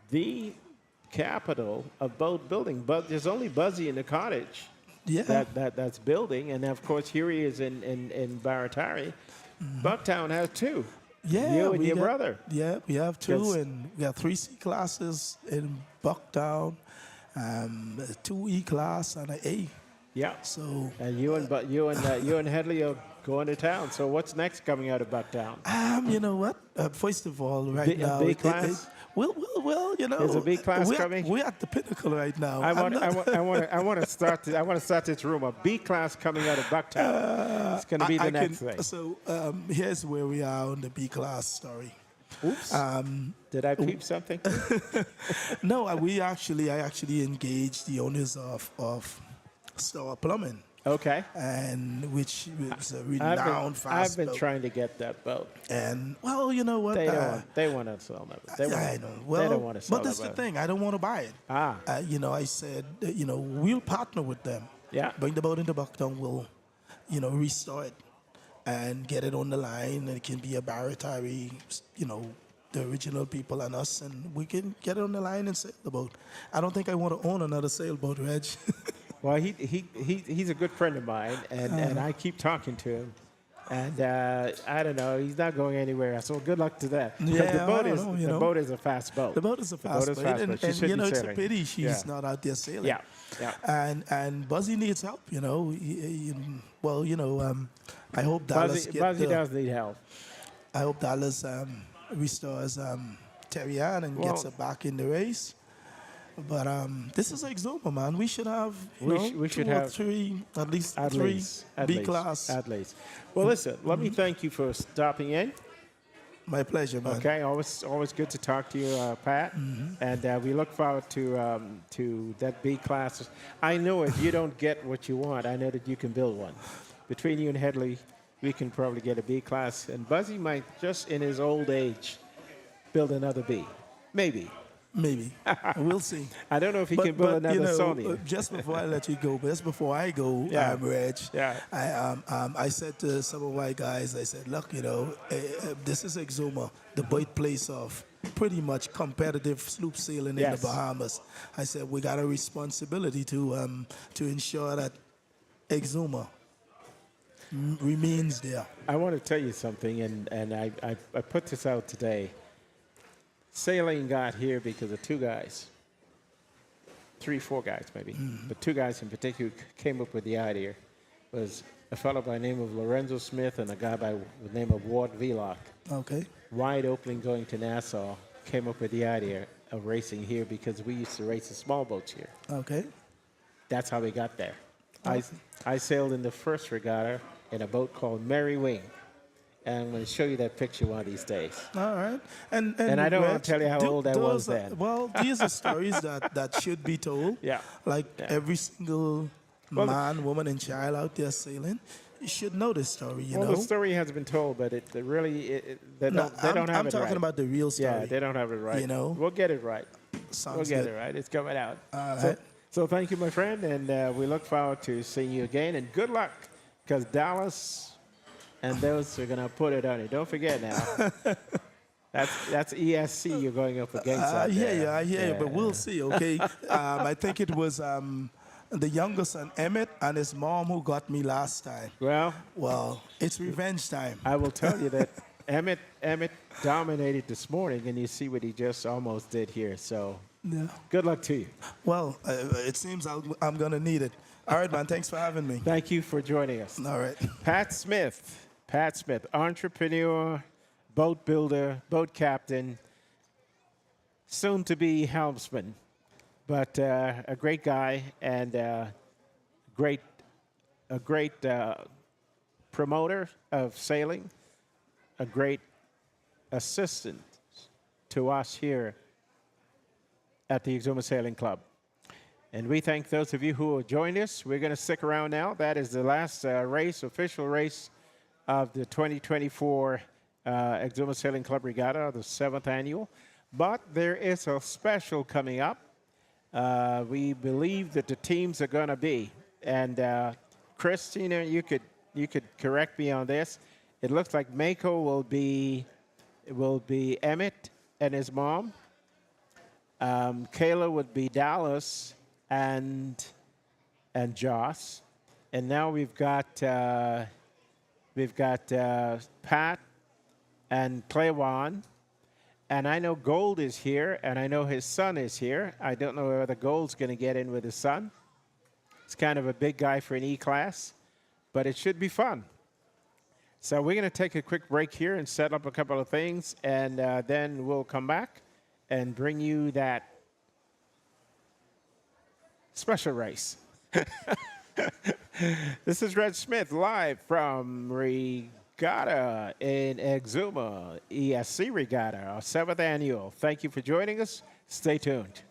the capital of boat building, but there's only Buzzy in the cottage. Yeah. That's building, and of course here he is in Baratari. Bucktown has two. Yeah, you and your brother. Yeah, we have two, and we have 3 C classes in Bucktown, 2 E class and an A. Yeah. So and you and Headley are going to town. So what's next coming out of Bucktown? You know what? First of all, right now, B class. Well, Is a B class coming? We're at the pinnacle right now. I want to start this rumor. B class coming out of Bucktown. It's going to be the next thing. So here's where we are on the B class story. Oops. Did I peep something? No, I actually engaged the owners of Star Plumbing. Okay. And which is a renowned fast I've been boat. trying to get that boat. And well, you know what? They want to sell that. I know. Well, they don't want to sell but that's the thing. I don't want to buy it. I said, we'll partner with them. Yeah. Bring the boat into Bucktown. We'll, restore it and get it on the line, and it can be a Baratari, the original people and us, and we can get it on the line and sail the boat. I don't think I want to own another sailboat, Reg. Well, he's a good friend of mine, and I keep talking to him. And I don't know, he's not going anywhere. So good luck to that. Because Yeah, the boat I is don't know, you the know. boat is a fast boat. The boat is a fast boat, and She should you know be it's a sailing. pity she's Yeah. not out there sailing. Yeah, yeah. And Buzzy needs help, you know. Well, you know, I hope Dallas Buzzy does need help. I hope Dallas restores Terry Ann and gets her Well- back in the race. But this is Exuma, man. We should have We should two or have three, at least At three least, at B least, class. At least. Well, listen. Let me thank you for stopping in. My pleasure, man. Okay, always good to talk to you, Pat. And we look forward to that B class. I know if you don't get what you want, I know that you can build one. Between you and Headley, we can probably get a B class. And Buzzy might, just in his old age, build another B. Maybe. Maybe. We'll see. I don't know if he can build another you know, Sony. just before I let you go, just before I go, Yeah. Reg, Yeah. I said to some of my guys, I said, look, you know, this is Exuma, the birthplace of pretty much competitive sloop sailing in Yes. the Bahamas. I said, we got a responsibility to ensure that Exuma remains there. I want to tell you something, and I put this out today. Sailing got here because of two guys, 4 guys maybe, but 2 guys in particular came up with the idea. Was a fellow by the name of Lorenzo Smith and a guy by the name of Ward Vlock. Okay. Wide opening going to Nassau, came up with the idea of racing here because we used to race the small boats here. Okay. That's how we got there. I sailed in the first regatta in a boat called Mary Wing. And I'm going to show you that picture one of these days. All right. And I don't want Reg, to tell you how old I was those are- then. Well, these are stories that should be told. Yeah. Like Yeah. every single Well, man, woman, and child out there sailing, you should know this story, you Well, know? the story has been told, but they No, don't have I'm it talking right. about the real story. Yeah, they don't have it right. You know? We'll get it right. Sounds We'll get good. it right. It's coming out. All so, right. so thank you, my friend, and we look forward to seeing you again. And good luck, because Dallas and those are gonna put it on you. Don't forget now. That's ESC you're going up against. I out hear there. you, I hear you, but we'll see, okay? I think it was the younger son, Emmett, and his mom who got me last time. Well, It's revenge time. I will tell you that Emmett dominated this morning, and you see what he just almost did here. So Yeah. good luck to you. Well, it seems I'm going to need it. All right, man, thanks for having me. Thank you for joining us. All right. Pat Smith, entrepreneur, boat builder, boat captain, soon to be helmsman, but a great guy and a great promoter of sailing, a great assistant to us here at the Exuma Sailing Club. And we thank those of you who have joined us. We're going to stick around now. That is the last official race of the 2024 Exuma Sailing Club Regatta, the 7th annual. But there is a special coming up. We believe that the teams are going to be, and Christina, you could correct me on this. It looks like Mako will be Emmett and his mom. Kayla would be Dallas and Joss, and now we've got Pat and Claywan, and I know Gold is here, and I know his son is here. I don't know whether Gold's going to get in with his son. He's kind of a big guy for an E class, but it should be fun. So we're going to take a quick break here and set up a couple of things, and then we'll come back and bring you that special race. This is Red Smith live from Regatta in Exuma, ESC Regatta, our 7th annual. Thank you for joining us. Stay tuned.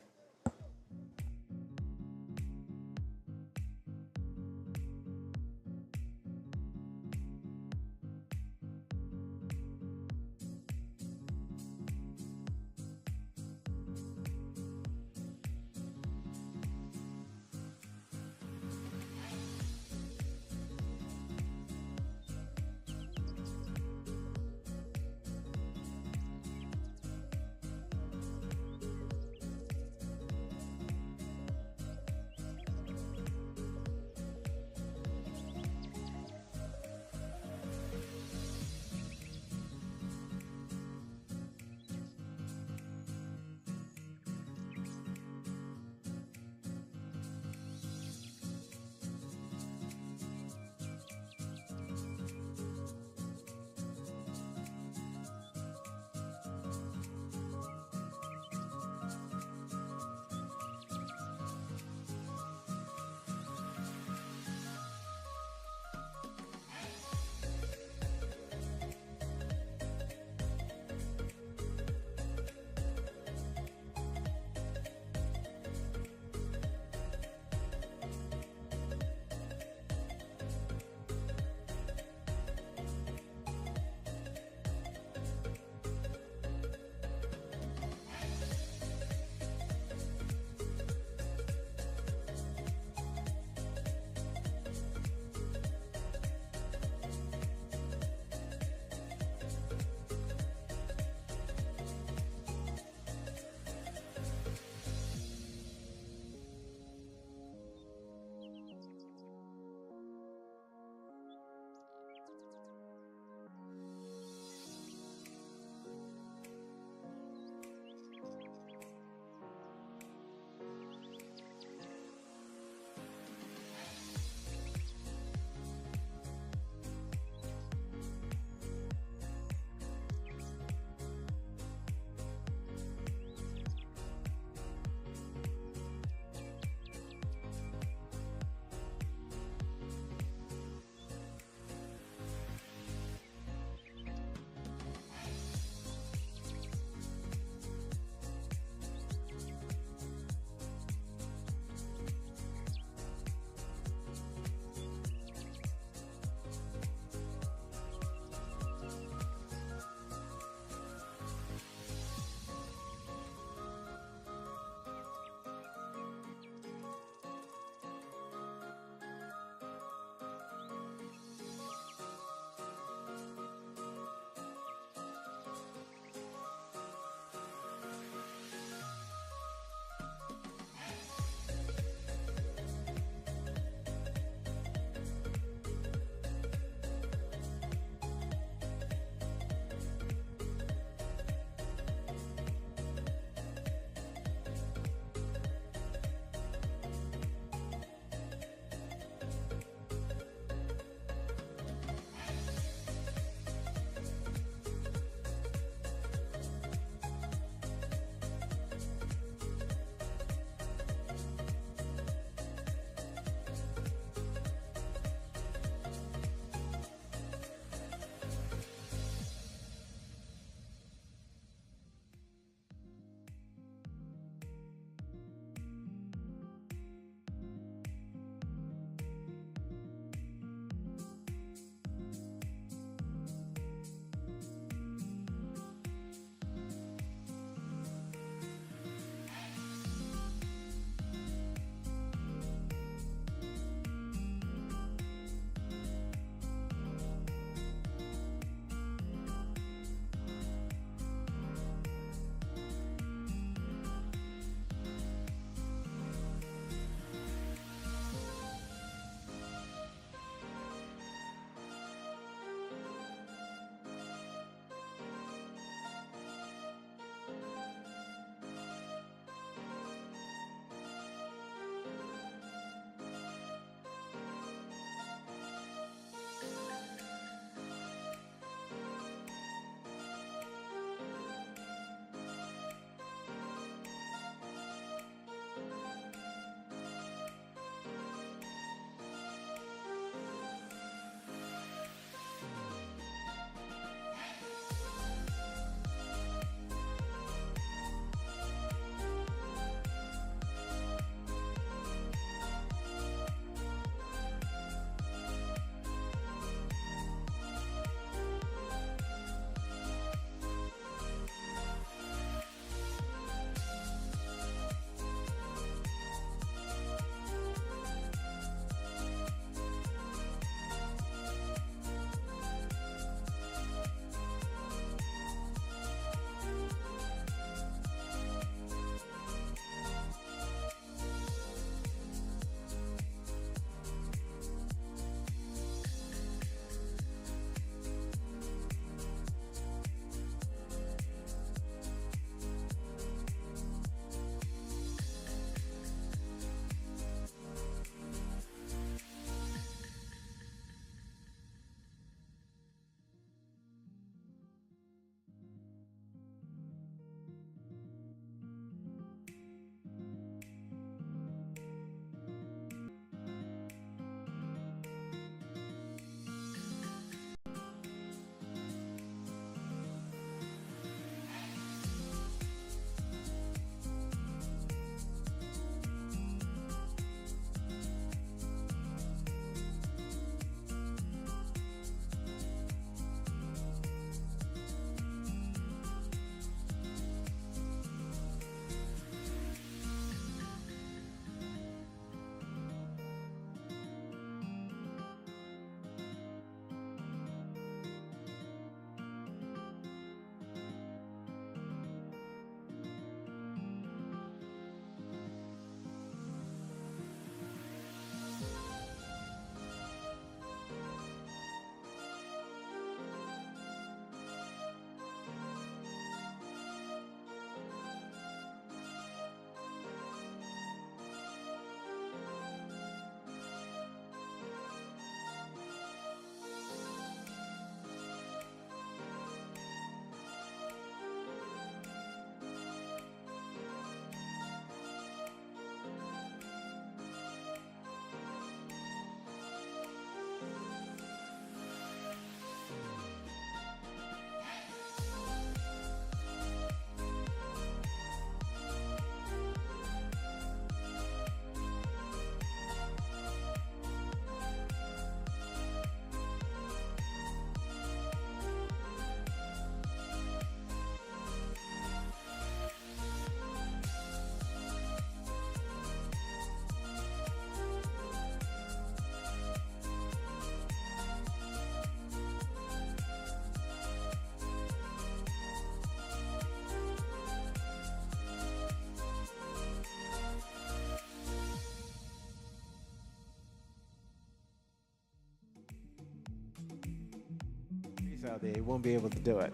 ladies out there, you won't be able to do it.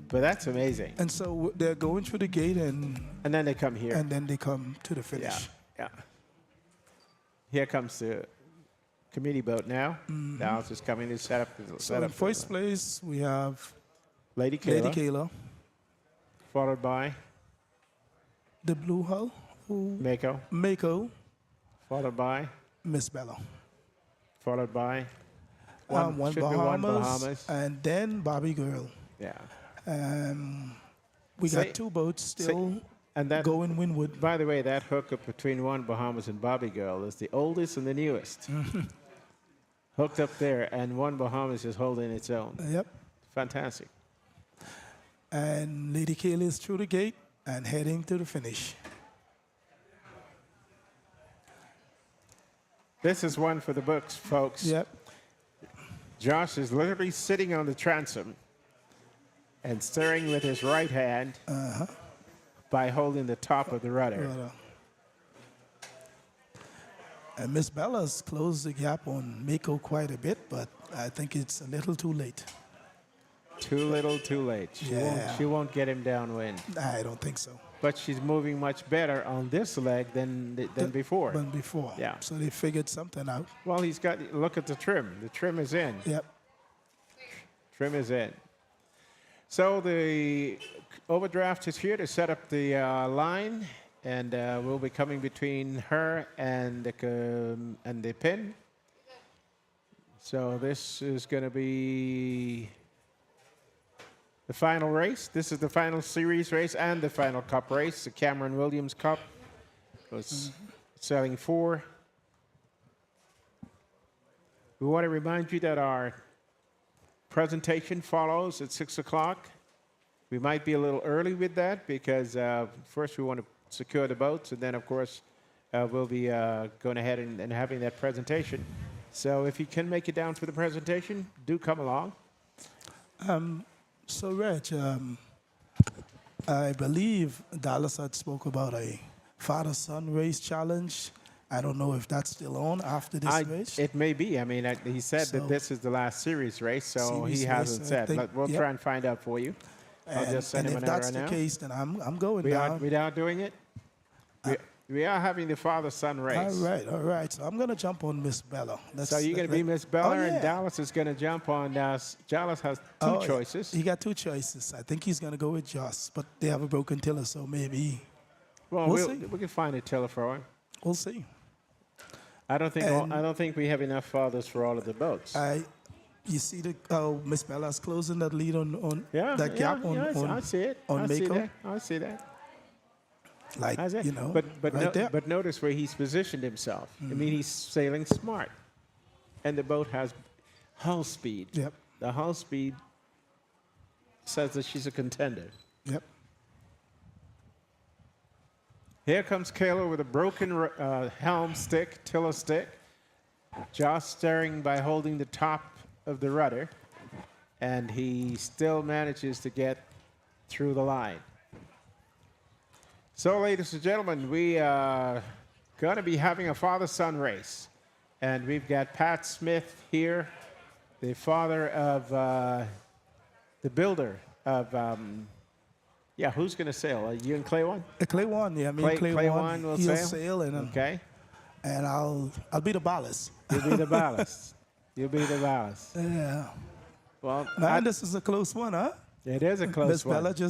But that's amazing. And so they're going through the gate and then they come here. and then they come to the Yeah, finish. yeah. Here comes the committee boat now. Dallas is coming to set up. So in first place we have Lady Lady Kayla, Kayla, followed by the blue hull, Mako, Mako, followed by Miss Bella. followed by One should be Bahamas, one Bahamas. and then Bobby Girl. Yeah. We Say- got two boats still And that, going windward. by the way, that hookup between One Bahamas and Bobby Girl is the oldest and the newest. Hooked up there, and One Bahamas is holding its own. Yep. Fantastic. And Lady Kayla is through the gate and heading to the finish. This is one for the books, folks. Yep. Josh is literally sitting on the transom and steering with his right hand by holding the top of the rudder. And Miss Bella's closed the gap on Mako quite a bit, but I think it's a little too late. Too little, too late. Yeah. She won't get him downwind. I don't think so. But she's moving much better on this leg than before. Than before. Yeah. So they figured something out. Well, he's got, look at the trim. The trim is in. Yep. Trim is in. So the overdraft is here to set up the line, and we'll be coming between her and the pin. So this is going to be the final race. This is the final series race and the final cup race. The Cameron Williams Cup was selling 4. We want to remind you that our presentation follows at 6 o'clock. We might be a little early with that because first we want to secure the boats, and then, of course, we'll be going ahead and having that presentation. So if you can make it down for the presentation, do come along. So, Reg, I believe Dallas had spoke about a father-son race challenge. I don't know if that's still on after this race. It may be. I mean, he said that this is the last series race, so he hasn't said. But we'll try and find out for you. I'll just send him a note right now. And if that's the case, then I'm going down. We are doing it? We are having the father-son race. All right. So I'm going to jump on Miss Bella. So you're going to be Miss Bella, and Dallas is going to jump on. Dallas has two choices. He got 2 choices. I think he's going to go with Joss, but they have a broken tiller, so maybe. Well, see. we can find a tiller for him. We'll see. I don't think we have enough fathers for all of the boats. You see Miss Bella's closing that lead on that gap on I see it. on Mako. I see that. Like, you know, but notice where he's positioned himself. I mean, he's sailing smart, and the boat has hull speed. Yep. The hull speed says that she's a contender. Yep. Here comes Kayla with a broken helm stick, tiller stick. Josh steering by holding the top of the rudder, and he still manages to get through the line. So, ladies and gentlemen, we are going to be having a father-son race. And we've got Pat Smith here, the father of the builder of, who's going to sail? You and Clay One? Clay One, yeah. Clay One will he'll sail? sail Okay. And I'll be the ballast. You'll be the ballast. You'll be the ballast. Yeah. Well, Man, this is a close one, huh? It is a close Miss one. Bella It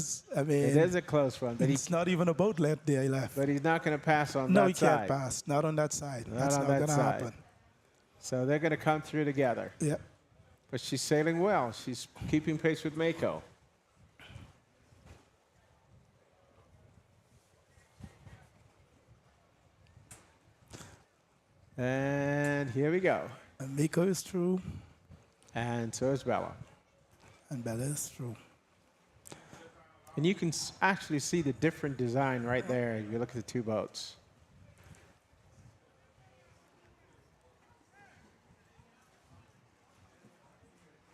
is a close one. But it's not even a boat left there left. But he's not going to pass on No, that he side. can't pass. Not on that side. Not That's on not that going to side. happen. So they're going to come through together. Yep. But she's sailing well. She's keeping pace with Mako. And here we go. And Mako is through. And so is Bella. And Bella is through. And you can actually see the different design right there if you look at the 2 boats.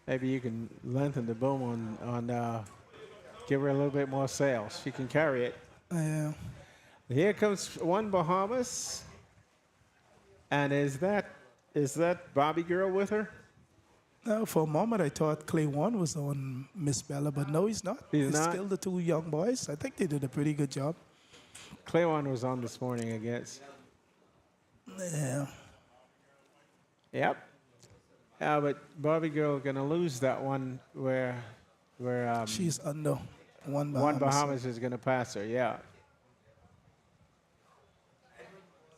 Maybe you can lengthen the boom on give her a little bit more sail. She can carry it. Yeah. Here comes One Bahamas. And is that Bobby Girl with her? For a moment, I thought Clay One was on Miss Bella, but no, he's not. He's It's not? still the two young boys. I think they did a pretty good job. Cleon was on this morning, I guess. Yeah. Yep. Yeah, but Barbie Girl gonna lose that one where She's under one Bahamas. one Bahamas is gonna pass her. Yeah.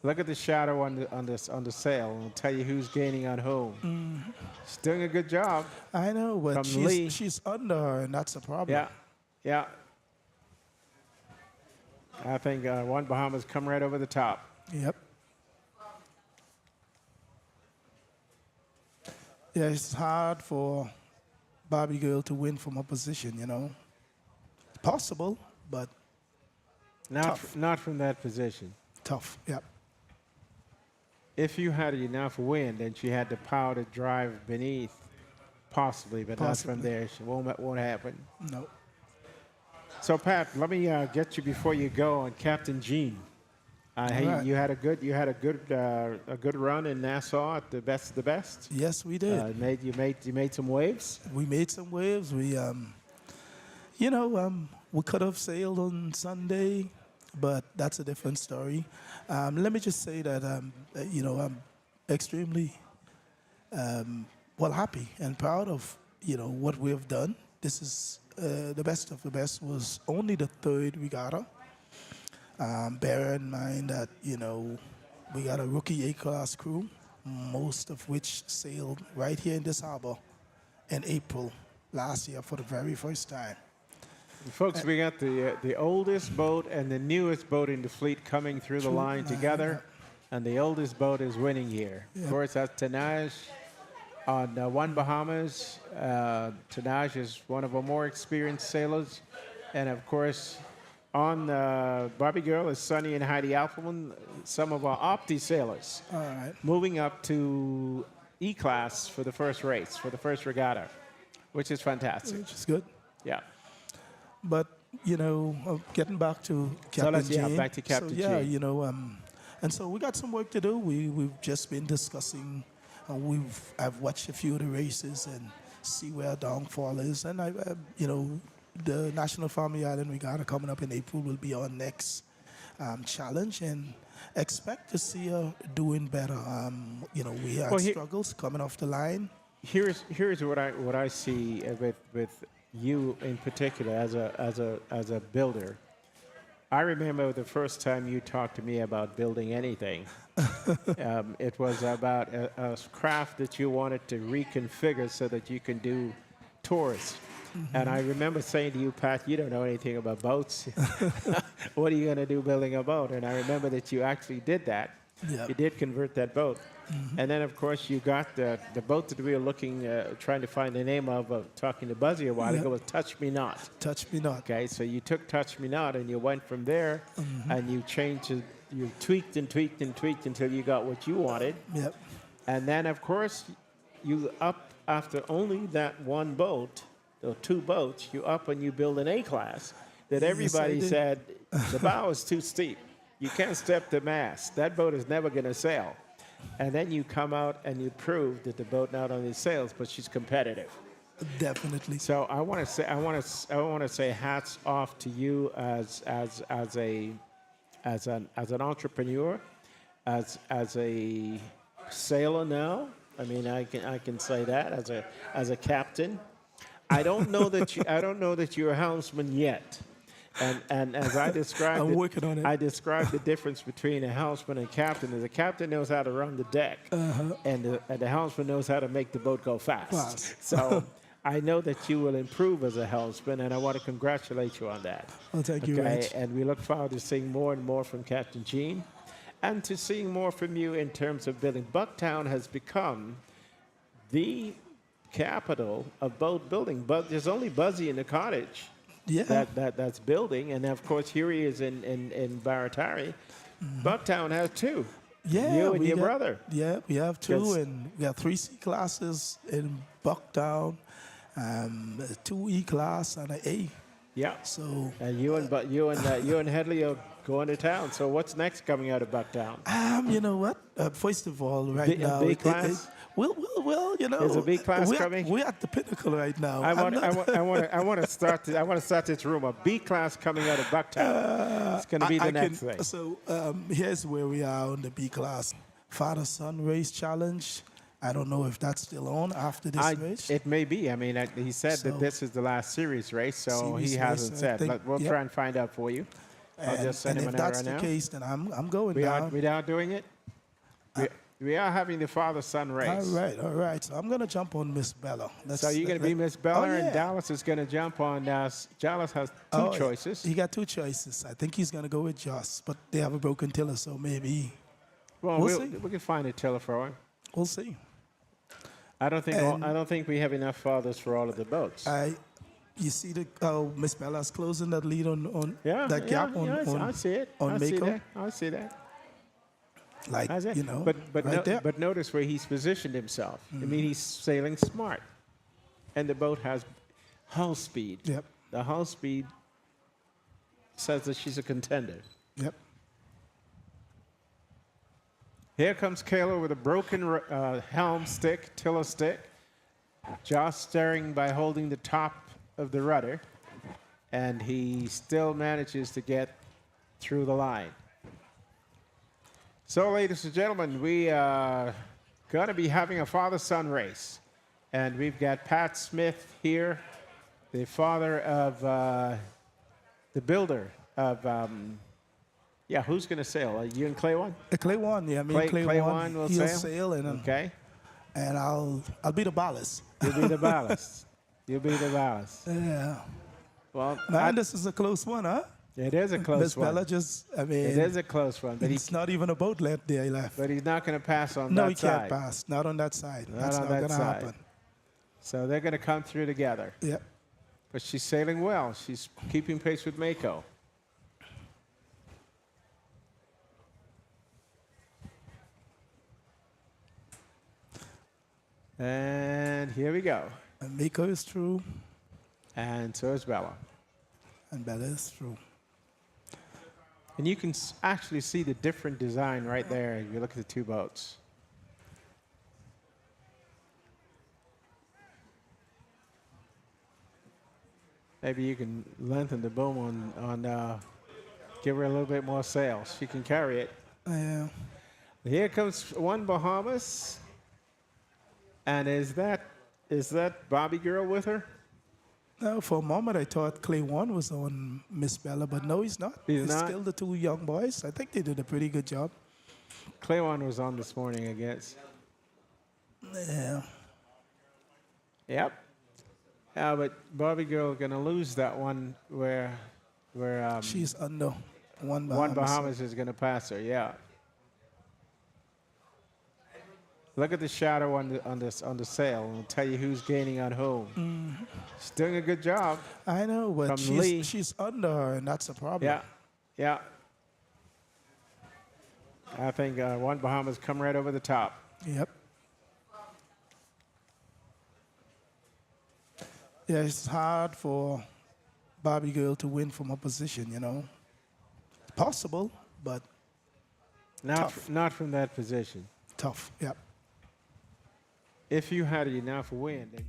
Look at the shadow on the sail. It'll tell you who's gaining on whom. She's doing a good job. I know, but From Lee. she's under her, and that's a problem. Yeah, yeah. I think one Bahamas come right over the top. Yep. Yeah, it's hard for Barbie Girl to win from opposition, you know. It's possible, but Not from that position. tough. Yep. If you had enough wind and she had the power to drive beneath, possibly, but not from Possibly. there. It won't happen. No. So Pat, let me get you before you go on Captain Gene. Hey, right. you had a good run in Nassau at the best of the best. Yes, we did. You made some waves. We made some waves. We, we could have sailed on Sunday, but that's a different story. Let me just say that, I'm extremely, happy and proud of, what we have done. This is the best of the best. Was only the third regatta. Bear in mind that, we got a rookie A-class crew, most of which sailed right here in this harbor in April last year for the very first time. And folks, we got the oldest boat and the newest boat in the fleet coming through the line together, and the oldest boat is winning here. Of course, that's Tanaj on One Bahamas. Tanaj is one of our more experienced sailors, and of course, on Barbie Girl is Sonny and Heidi Alphaman, some of our Opti sailors. All right. Moving up to E Class for the first race, for the first regatta, which is fantastic. Which is good. Yeah. But, getting back to Captain Jane. Back to Captain Jane. Jane. And so we got some work to do. We've just been discussing. I've watched a few of the races and see where our downfall is. And the National Family Island Regatta coming up in April will be our next challenge, and expect to see her doing better. We had struggles coming off the line. Here's what I see with you in particular as a builder. I remember the first time you talked to me about building anything. It was about a craft that you wanted to reconfigure so that you can do tours. And I remember saying to you, Pat, you don't know anything about boats. What are you going to do building a boat? And I remember that you actually did that. Yep. You did convert that boat. And then, of course, you got the boat that we were trying to find the name of, talking to Buzzy a while ago, was Touch Me Not. Touch Me Not. Okay, so you took Touch Me Not and you went from there and you changed it, you tweaked and tweaked and tweaked until you got what you wanted. Yep. And then, of course, you up after only that one boat, or two boats, you up and you build an A-class that everybody said the bow is too steep. You can't step the mast. That boat is never going to sail. And then you come out and you prove that the boat not only sails, but she's competitive. Definitely. So I want to say hats off to you as an entrepreneur, as a sailor now. I mean, I can say that as a captain. I don't know that you're a helmsman yet. And as I described I'm working on it. I described the difference between a helmsman and a captain. Is the captain knows how to run the deck, and the helmsman knows how to make the boat go fast. So I know that you will improve as a helmsman, and I want to congratulate you on that. Well, thank you, Rich. And we look forward to seeing more and more from Captain Gene, and to seeing more from you in terms of building. Bucktown has become the capital of boat building, but there's only Buzzy in the cottage. Yeah. That's building, and of course here he is in Baratari. Bucktown has two. Yeah, you and your brother. Yeah, we have two, and we have 3 C classes in Bucktown, 2 E class and an A. Yeah. So and you and Headley are going to town. So what's next coming out of Bucktown? you know what? First of all, right now, B class. Well, you know, Is a B class we're, coming? we're at the pinnacle right now. I want to start this rumor. B class coming out of Bucktown. It's going to be the next thing. So here's where we are on the B class. Father-son race challenge. I don't know if that's still on after this race. It may be. I mean, he said that this is the last series race, so he hasn't said. But we'll try and find out for you. I'll just send him an error now. And if that's the case, then I'm going down. We are doing it? We are having the father-son race. All right. So I'm going to jump on Miss Bella. So you're going to be Miss Bella, and Dallas is going to jump on. Dallas has two choices. He got two choices. I think he's going to go with Joss, but they have a broken tiller, so maybe. Well, we can find a tiller for him. We'll see. I don't think we have enough fathers for all of the boats. You see Miss Bella's closing that lead on that gap on I see it. on Mako. I see that. Like, you know, but notice where he's positioned himself. I mean, he's sailing smart. And the boat has hull speed. Yep. The hull speed says that she's a contender. Yep. Here comes Kayla with a broken helm stick, tiller stick. Josh steering by holding the top of the rudder. And he still manages to get through the line. So, ladies and gentlemen, we are going to be having a father-son race. And we've got Pat Smith here, the father of the builder of, who's going to sail? You and Clay One? Clay One, yeah. Clay One will he'll sail? sail Okay. And I'll be the ballast. You'll be the ballast. You'll be the ballast. Yeah. Well, man, this is a close one, huh? It is a close one. Miss Bella it is a close one. But it's not even a boat left there left. But he's not going to pass on that side. No, he can't pass. Not on that side. That's not going to happen. So they're going to come through together. Yep. But she's sailing well. She's keeping pace with Mako. And here we go. And Mako is through. And so is Bella. And Bella is through. And you can actually see the different design right there if you look at the two boats. Maybe you can lengthen the boom on give her a little bit more sail. She can carry it. Yeah. Here comes One Bahamas. And is that Bobby Girl with her? No, for a moment I thought Clay One was on Miss Bella, but no, he's not. He's not? Still the two young boys. I think they did a pretty good job. Clay One was on this morning, I guess. Yeah. Yep. Yeah, but Bobby Girl gonna lose that one where she's under One Bahamas. One Bahamas is gonna pass her. Yeah. Look at the shadow on the sail. It'll tell you who's gaining on whom. Mm-hmm. She's doing a good job. I know, but she's under her, and that's a problem. Yeah, yeah. I think One Bahamas come right over the top. Yep. Yeah, it's hard for Bobby Girl to win from opposition, you know. Possible, but not from that position. Tough, yep. If you had enough wind.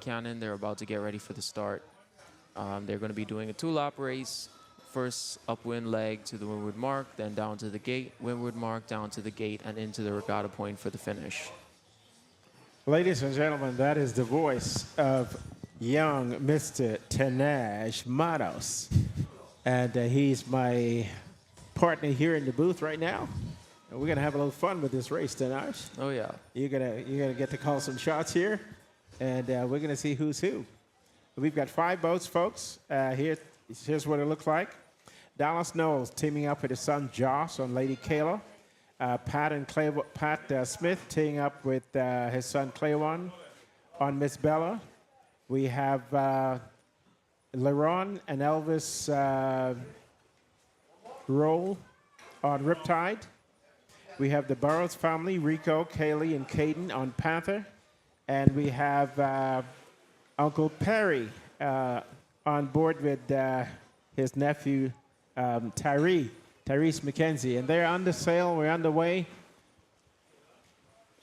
Cannon. They're about to get ready for the start. They're going to be doing a 2-lap race. First upwind leg to the windward mark, then down to the gate, windward mark, down to the gate, and into the regatta point for the finish. Ladies and gentlemen, that is the voice of young Mr. Tenaj Matos. And he's my partner here in the booth right now. And we're going to have a little fun with this race, Tenaj. Oh, yeah. You're gonna get to call some shots here, and we're going to see who's who. We've got 5 boats, folks. Here's what it looks like. Dallas Knowles teaming up with his son Josh on Lady Kayla. Pat Smith teaming up with his son Claywan on Miss Bella. We have LeRon and Elvis Roll on Riptide. We have the Burrows family, Rico, Kaylee, and Caden on Panther. And we have Uncle Perry on board with his nephew, Tyrese McKenzie. And they're under sail. We're underway.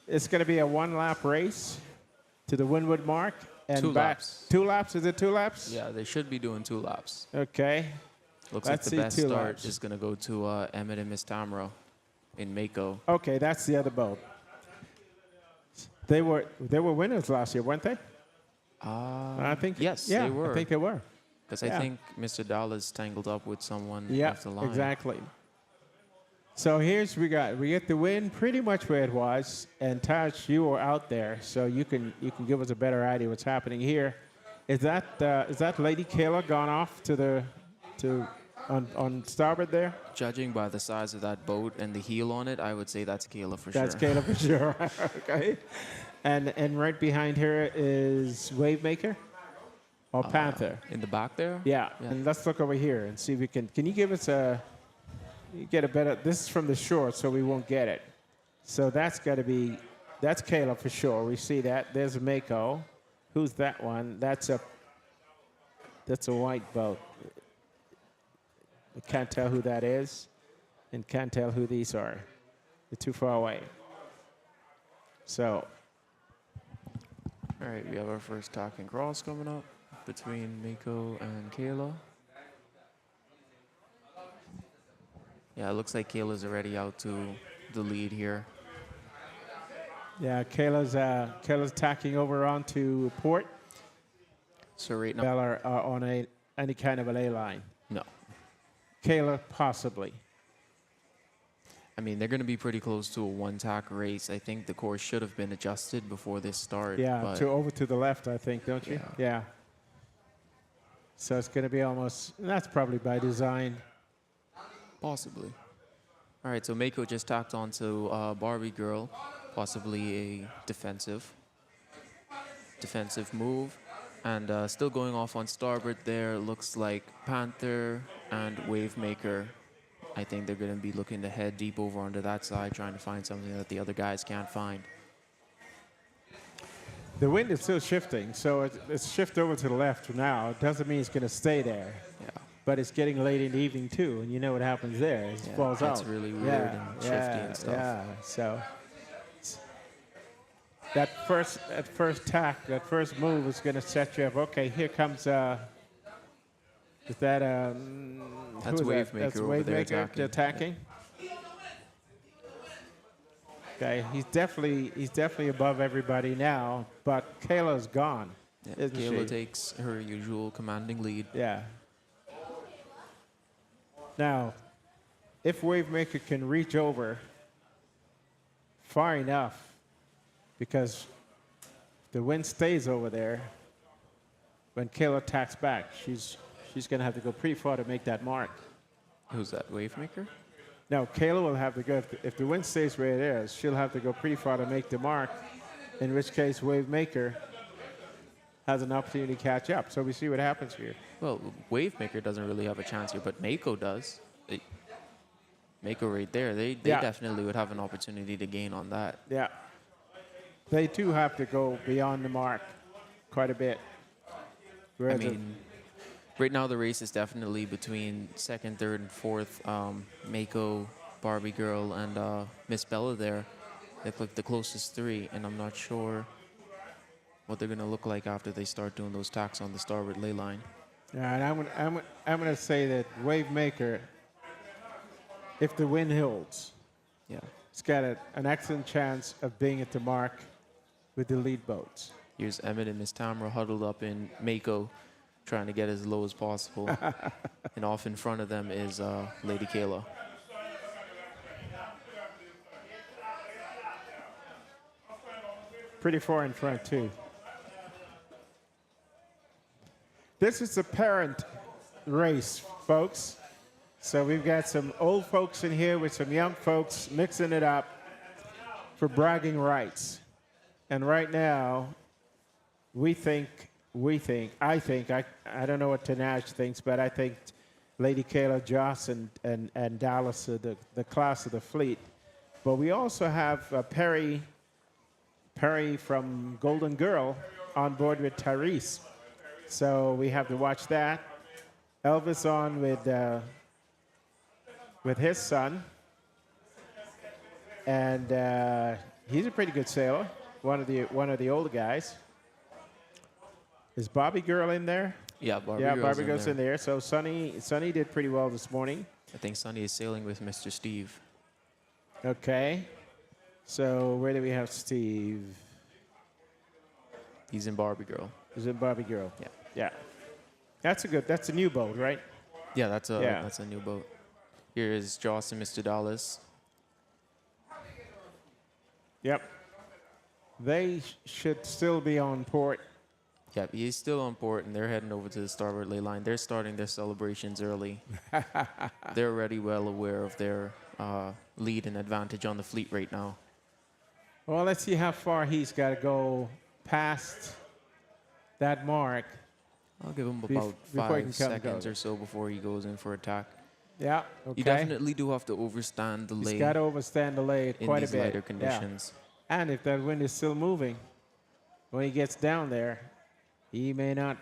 It's going to be a 1-lap race to the windward mark. And 2 back. laps. 2 laps? Is it 2 laps? Yeah, they should be doing 2 laps. Okay. Looks Let's like see the best 2 start laps. is going to go to Emmett and Miss Tamara in Mako. Okay, that's the other boat. They were winners last year, weren't they? I think yes, yeah, they were. I think they were. Because Yeah. I think Mr. Dallas tangled up with someone Yeah, off the line. exactly. So we get the win pretty much where it was, and Taj, you were out there, so you can give us a better idea what's happening here. Is that Lady Kayla gone off on starboard there? Judging by the size of that boat and the heel on it, I would say that's Kayla for That's sure. Kayla for sure. Okay. And right behind her is Wavemaker or Panther. In the back there? Yeah. And let's look over here and see if we can you give us get a better, this is from the shore, so we won't get it. So that's Kayla for sure. We see that. There's a Mako. Who's that one? That's a white boat. I can't tell who that is and can't tell who these are. They're too far away. So. All right, we have our first tack and cross coming up between Mako and Kayla. Yeah, it looks like Kayla's already out to the lead here. Yeah, Kayla's tacking over onto port. So right now, Bella are on any kind of a ley line. no. Kayla possibly. I mean, they're going to be pretty close to a 1-tack race. I think the course should have been adjusted before this start. Yeah, but over to the left, I think, don't you? Yeah. So it's going to be almost. That's probably by design. possibly. All right, so Mako just tacked onto Barbie Girl, possibly a defensive move. And still going off on starboard there, looks like Panther and Wavemaker. I think they're going to be looking to head deep over onto that side, trying to find something that the other guys can't find. The wind is still shifting, so it's shifted over to the left now. It doesn't mean it's going to stay there. Yeah. But it's getting late in the evening, too, and you know what happens there. It falls out. It's really weird and shifty and stuff. Yeah, so that first tack, that first move is going to set you up. Okay, here comes, is that, That's who is Wavemaker that? That's over there Wavemaker attacking. Okay, he's definitely above everybody now, but Kayla's gone, Yeah, isn't Kayla she? takes her usual commanding lead. Yeah. Now, if Wavemaker can reach over far enough, because the wind stays over there, when Kayla tacks back, she's going to have to go pretty far to make that mark. Who's that, Wavemaker? Now, Kayla will have to go, if the wind stays where it is, she'll have to go pretty far to make the mark, in which case Wavemaker has an opportunity to catch up. So we see what happens here. Well, Wavemaker doesn't really have a chance here, but Mako does. Mako right there, they Yeah. definitely would have an opportunity to gain on that. Yeah. They too have to go beyond the mark quite a bit. I Whereas mean, right now the race is definitely between second, third, and fourth. Mako, Barbie Girl, and Miss Bella there. They look like the closest three, and I'm not sure what they're going to look like after they start doing those tacks on the starboard ley line. Yeah, and I'm gonna say that Wave Maker, if the wind holds, Yeah. it's got an excellent chance of being at the mark with the lead boats. Here's Emmett and Miss Tamara huddled up in Mako, trying to get as low as possible. And off in front of them is Lady Kayla. Pretty far in front, too. This is a parent race, folks. So we've got some old folks in here with some young folks mixing it up for bragging rights. And right now, I don't know what Tanaj thinks, but I think Lady Kayla, Joss, and Dallas are the class of the fleet. But we also have Perry from Golden Girl on board with Tyrese. So we have to watch that. Elvis on with his son. And he's a pretty good sailor, one of the older guys. Is Bobby Girl in there? Yeah, Barbie Girl's in there. So Sonny did pretty well this morning. I think Sonny is sailing with Mr. Steve. Okay. So where do we have Steve? He's in Barbie Girl. He's in Bobby Girl. Yeah. Yeah. That's a new boat, right? Yeah, that's a new boat. Here is Joss and Mr. Dallas. Yep. They should still be on port. Yeah, he's still on port, and they're heading over to the starboard ley line. They're starting their celebrations early. They're already well aware of their lead and advantage on the fleet right now. Well, let's see how far he's got to go past that mark. I'll give him Before about he can 5 come seconds go. or so before he goes in for attack. Yeah, okay. You definitely do have to overstand the ley He's got to overstand the lay in quite a these bit. lighter conditions. Yeah. And if that wind is still moving, when he gets down there, he may not,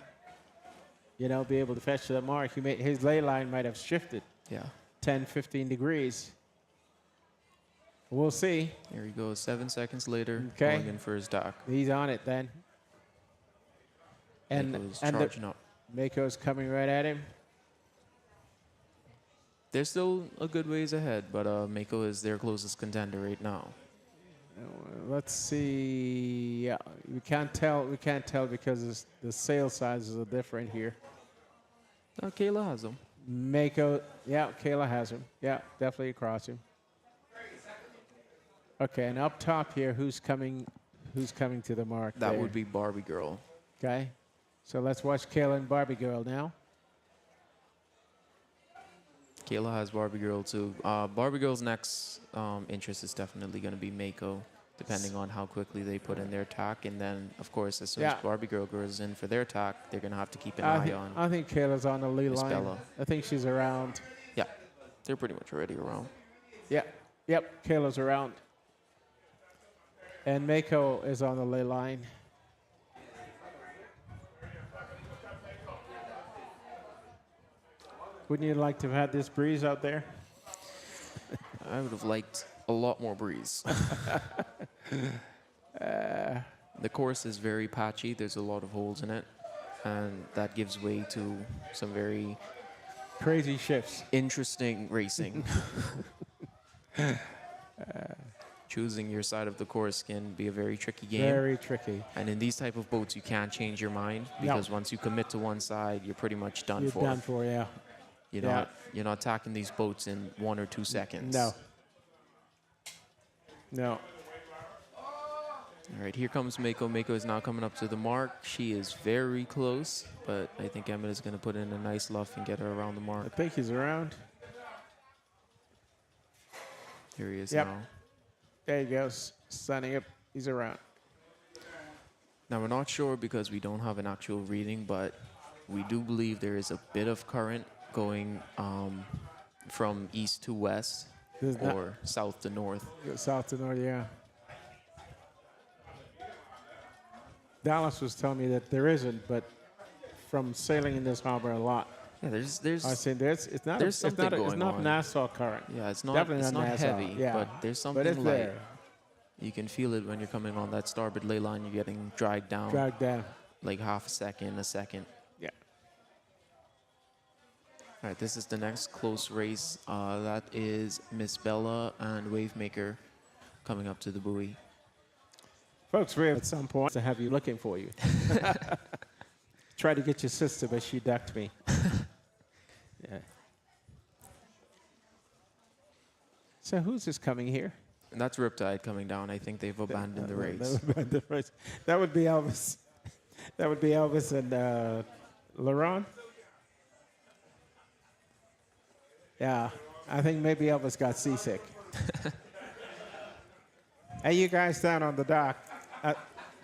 be able to fetch that mark. His ley line might have shifted Yeah. 10, 15 degrees. We'll see. Here he goes, 7 seconds later, Okay. going in for his dock. He's on it then. And Mako's and charging up. Mako's coming right at him. They're still a good ways ahead, but Mako is their closest contender right now. Let's see. Yeah, we can't tell. We can't tell because the sail sizes are different here. Kayla has him. Mako, yeah, Kayla has him. Yeah, definitely across him. Okay, and up top here, who's coming to the mark? That there? would be Barbie Girl. Okay, so let's watch Kayla and Barbie Girl now. Kayla has Barbie Girl too. Barbie Girl's next interest is definitely going to be Mako, depending on how quickly they put in their attack. And then, of course, as soon as Barbie Girl goes in for their attack, they're going to have to keep an eye on. I think Kayla's on the lead Miss line. Bella. I think she's around. Yeah, they're pretty much already around. Yeah, yep, Kayla's around. And Mako is on the ley line. Wouldn't you like to have had this breeze out there? I would have liked a lot more breeze. The course is very patchy. There's a lot of holes in it, and that gives way to some very Crazy shifts. interesting racing. Choosing your side of the course can be a very tricky game. Very tricky. And in these type of boats, you can't change your mind No. because once you commit to one side, you're pretty much done You're for. done for, yeah. You're not attacking these boats in 1 or 2 seconds. No. No. All right, here comes Mako. Mako is now coming up to the mark. She is very close, but I think Emmett is going to put in a nice luff and get her around the I mark. think he's around. Here he is Yep. now. There he goes. Standing up. He's around. Now, we're not sure because we don't have an actual reading, but we do believe there is a bit of current going from east to west There's not- or south to north. South to north, yeah. Dallas was telling me that there isn't, but from sailing in this harbor a lot, Yeah, there's I said it's not. there's It's something not going not on. Nassau current. Yeah, it's not Definitely it's not not Nassau, heavy, yeah. but there's But something it's light. there. You can feel it when you're coming on that starboard ley line. You're getting dragged down. Drag down. Like half a second, a second. Yeah. All right, this is the next close race. That is Miss Bella and Wavemaker coming up to the buoy. Folks, we have at some point to have you looking for you. Tried to get your sister, but she ducked me. Yeah. So who's this coming here? And that's Riptide coming down. I think they've abandoned the race. That would be Elvis. That would be Elvis and Laurent. Yeah, I think maybe Elvis got seasick. Hey, you guys down on the dock,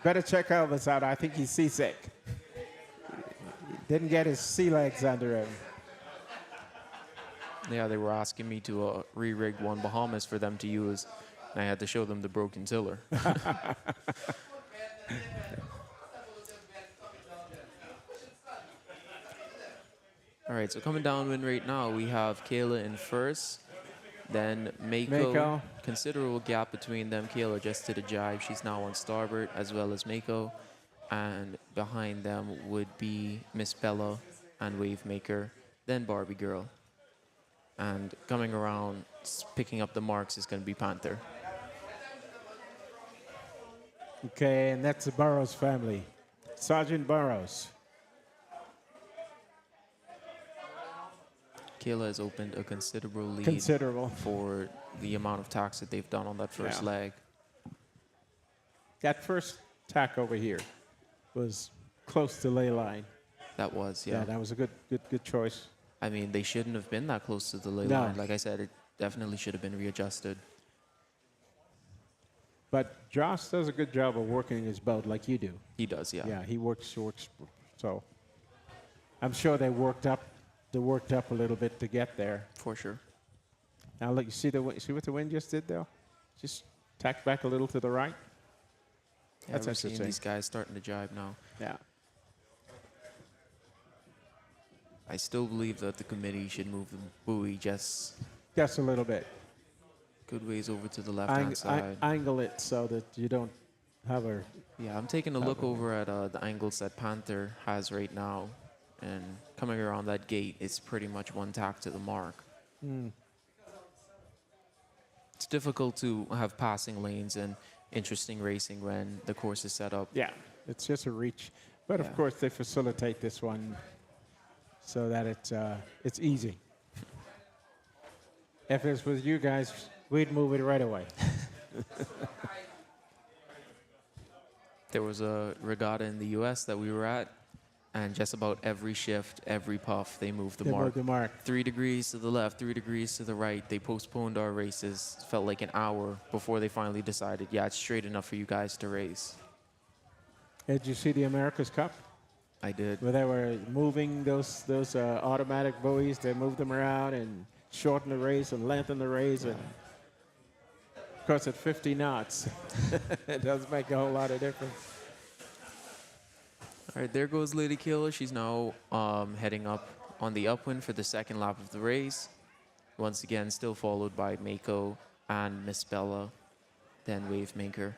better check Elvis out. I think he's seasick. Didn't get his sea legs under him. Yeah, they were asking me to re-rig one Bahamas for them to use, and I had to show them the broken tiller. All right, so coming downwind right now, we have Kayla in first, then Mako. Considerable gap between them. Kayla just did a jibe. She's now on starboard, as well as Mako. And behind them would be Miss Bella and Wavemaker, then Barbie Girl. And coming around, picking up the marks is going to be Panther. Okay, and that's the Burrows family. Sergeant Burrows. Kayla has opened a considerable lead for the amount of tacks that they've done on that first leg. That first tack over here was close to ley line. That was, yeah. Yeah, that was a good choice. I mean, they shouldn't have been that close to the ley line. Like I said, it definitely should have been readjusted. But Josh does a good job of working his boat like you do. He does, yeah. Yeah, he works. So I'm sure they worked up a little bit to get there. For sure. Now look, you see what the wind just did though? Just tacked back a little to the right. Yeah, That's we're seeing interesting. these guys starting to jibe now. Yeah. I still believe that the committee should move the buoy just a little bit. good ways over to the left-hand side. Angle it so that you don't have a... Yeah, I'm taking a look over at the angles that Panther has right now. And coming around that gate, it's pretty much one tack to the mark. It's difficult to have passing lanes and interesting racing when the course is set up. Yeah, it's just a reach. But of course, they facilitate this one so that it's easy. If it was you guys, we'd move it right away. There was a regatta in the U.S. that we were at, and just about every shift, every puff, they moved the mark. Moved the mark. 3 degrees to the left, 3 degrees to the right. They postponed our races. It felt like an hour before they finally decided, yeah, it's straight enough for you guys to race. Did you see the America's Cup? I did. Where they were moving those automatic buoys. They moved them around and shortened the race and lengthened the race. And of course, at 50 knots, it does make a whole lot of difference. All right, there goes Lady Kayla. She's now heading up on the upwind for the second lap of the race. Once again, still followed by Mako and Miss Bella, then Wavemaker.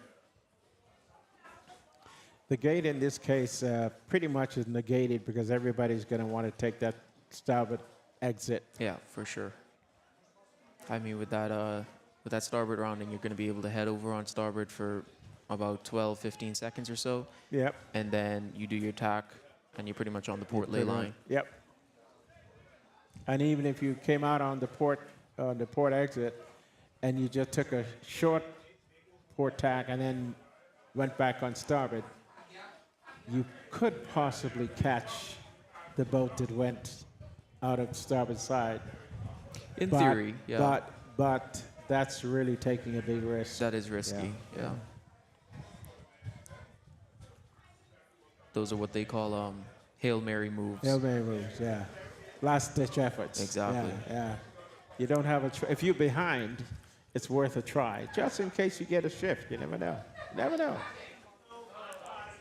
The gate in this case pretty much is negated because everybody's going to want to take that starboard exit. Yeah, for sure. I mean, with that starboard rounding, you're going to be able to head over on starboard for about 12, 15 seconds or so. Yep. And then you do your tack, and you're pretty much on the port ley line. Yep. And even if you came out on the port exit, and you just took a short port tack and then went back on starboard, you could possibly catch the boat that went out of starboard side. In theory, yeah. But that's really taking a big risk. That is risky, yeah. Those are what they call Hail Mary moves. Hail Mary moves, yeah. Last-ditch efforts. Exactly. Yeah. You don't have if you're behind, it's worth a try. Just in case you get a shift. You never know. Never know.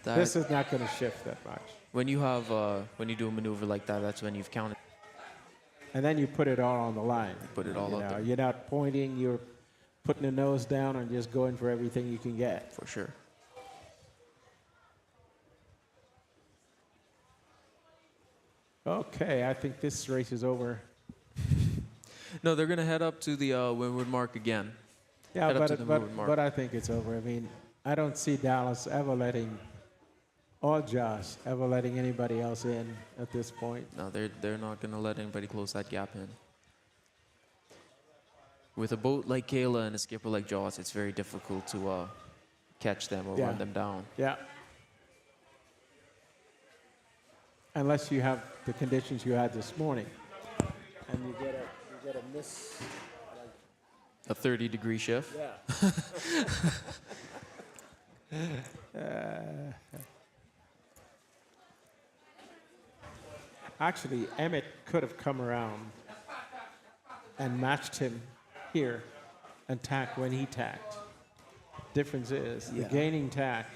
This is not going to shift that much. When you have when you do a maneuver like that, that's when you've counted. And then you put it all on the line. Put it all out there. You're not pointing. You're putting the nose down and just going for everything you can get. For sure. Okay, I think this race is over. No, they're going to head up to the windward mark again. Yeah, Head up to the windward mark. but I think it's over. I mean, I don't see Dallas ever letting, or Josh ever letting anybody else in at this point. No, they're not going to let anybody close that gap in. With a boat like Kayla and a skipper like Josh, it's very difficult to catch them or run them down. Yeah. Unless you have the conditions you had this morning, and you get a miss. A 30-degree shift. Yeah. Actually, Emmett could have come around and matched him here and tack when he tacked. Difference is the gaining tack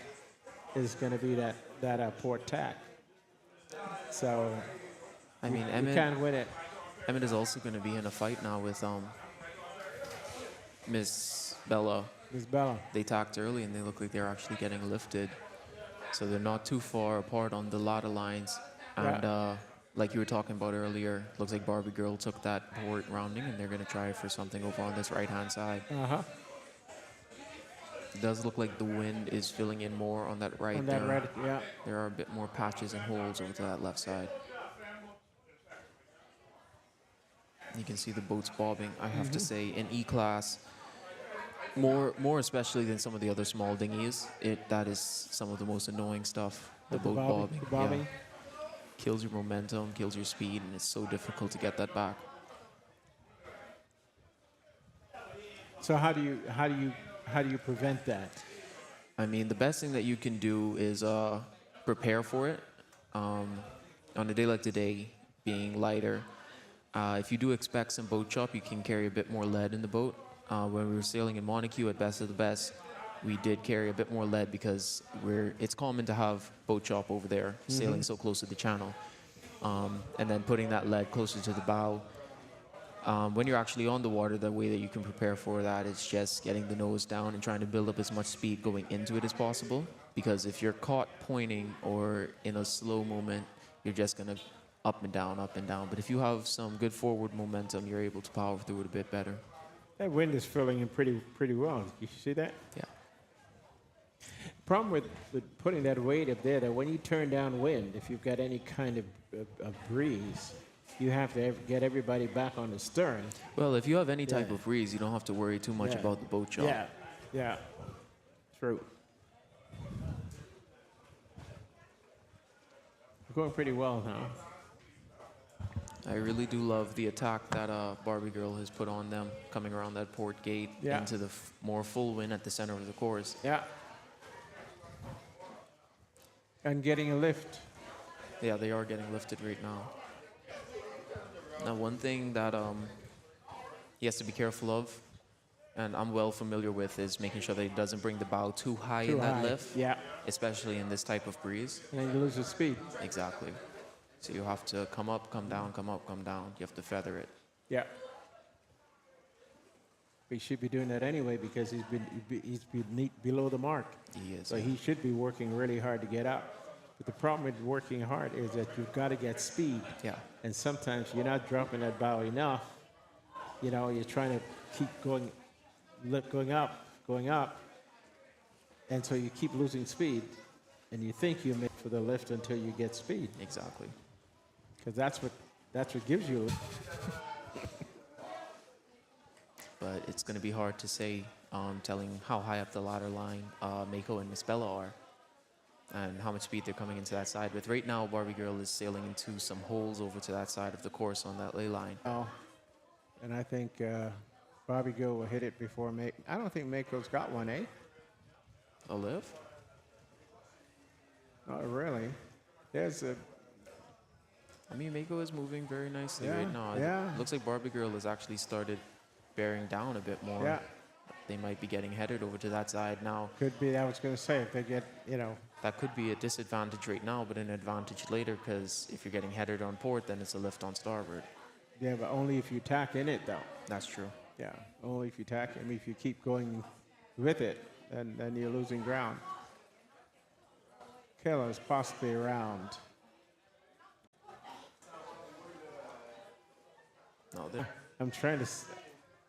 is going to be that port tack. So I mean, you can't win it. Emmett is also going to be in a fight now with Miss Bella. Miss Bella. They tacked early and they look like they're actually getting lifted. So they're not too far apart on the ladder lines. And like you were talking about earlier, looks like Barbie Girl took that port rounding and they're going to try for something over on this right-hand side. Uh-huh. It does look like the wind is filling in more on that right. On that right, yeah. There are a bit more patches and holes over to that left side. You can see the boats bobbing. I have to say, in E Class, more especially than some of the other small dinghies, that is some of the most annoying stuff. The boat bobbing. The bobbing. Yeah. Kills your momentum, kills your speed, and it's so difficult to get that back. So how do you prevent that? I mean, the best thing that you can do is prepare for it. On a day like today, being lighter, if you do expect some boat chop, you can carry a bit more lead in the boat. When we were sailing in Montague at Best of the Best, we did carry a bit more lead because it's common to have boat chop over there, sailing so close to the channel. And then putting that lead closer to the bow. When you're actually on the water, the way that you can prepare for that is just getting the nose down and trying to build up as much speed going into it as possible. Because if you're caught pointing or in a slow moment, you're just going to up and down, up and down. But if you have some good forward momentum, you're able to power through it a bit better. That wind is filling in pretty well. You see that? Yeah. Problem with putting that weight up there, that when you turn downwind, if you've got any kind of breeze, you have to get everybody back on the stern. Well, if you have any type of breeze, you don't have to worry too much about the boat chop. Yeah. True. We're going pretty well now. I really do love the attack that Barbie Girl has put on them, coming around that port gate into the more full wind at the center of the course. Yeah. And getting a lift. Yeah, they are getting lifted right now. Now, one thing that he has to be careful of, and I'm well familiar with, is making sure that he doesn't bring the bow too high in that lift. Yeah. Especially in this type of breeze. And you lose the speed. Exactly. So you have to come up, come down, come up, come down. You have to feather it. Yeah. He should be doing that anyway because he's been below the mark. He is. So he should be working really hard to get up. But the problem with working hard is that you've got to get speed. Yeah. And sometimes you're not dropping that bow enough. You know, you're trying to keep going up. And so you keep losing speed. And you think you made for the lift until you get speed. Exactly. Because that's what gives you. But it's going to be hard to say, telling how high up the ladder line Mako and Miss Bella are, and how much speed they're coming into that side with. Right now, Barbie Girl is sailing into some holes over to that side of the course on that ley line. Oh, and I think Barbie Girl will hit it before Mako. I don't think Mako's got one, eh? A lift? Not really. I mean, Mako is moving very nicely Yeah, right now. yeah. It looks like Barbie Girl has actually started bearing down a bit more. Yeah. They might be getting headed over to that side now. Could be. I was going to say if they get, That could be a disadvantage right now, but an advantage later, because if you're getting headed on port, then it's a lift on starboard. Yeah, but only if you tack in it, though. That's true. Yeah, only if you tack him. If you keep going with it, then you're losing ground. Kayla's possibly around. No, they're I'm trying to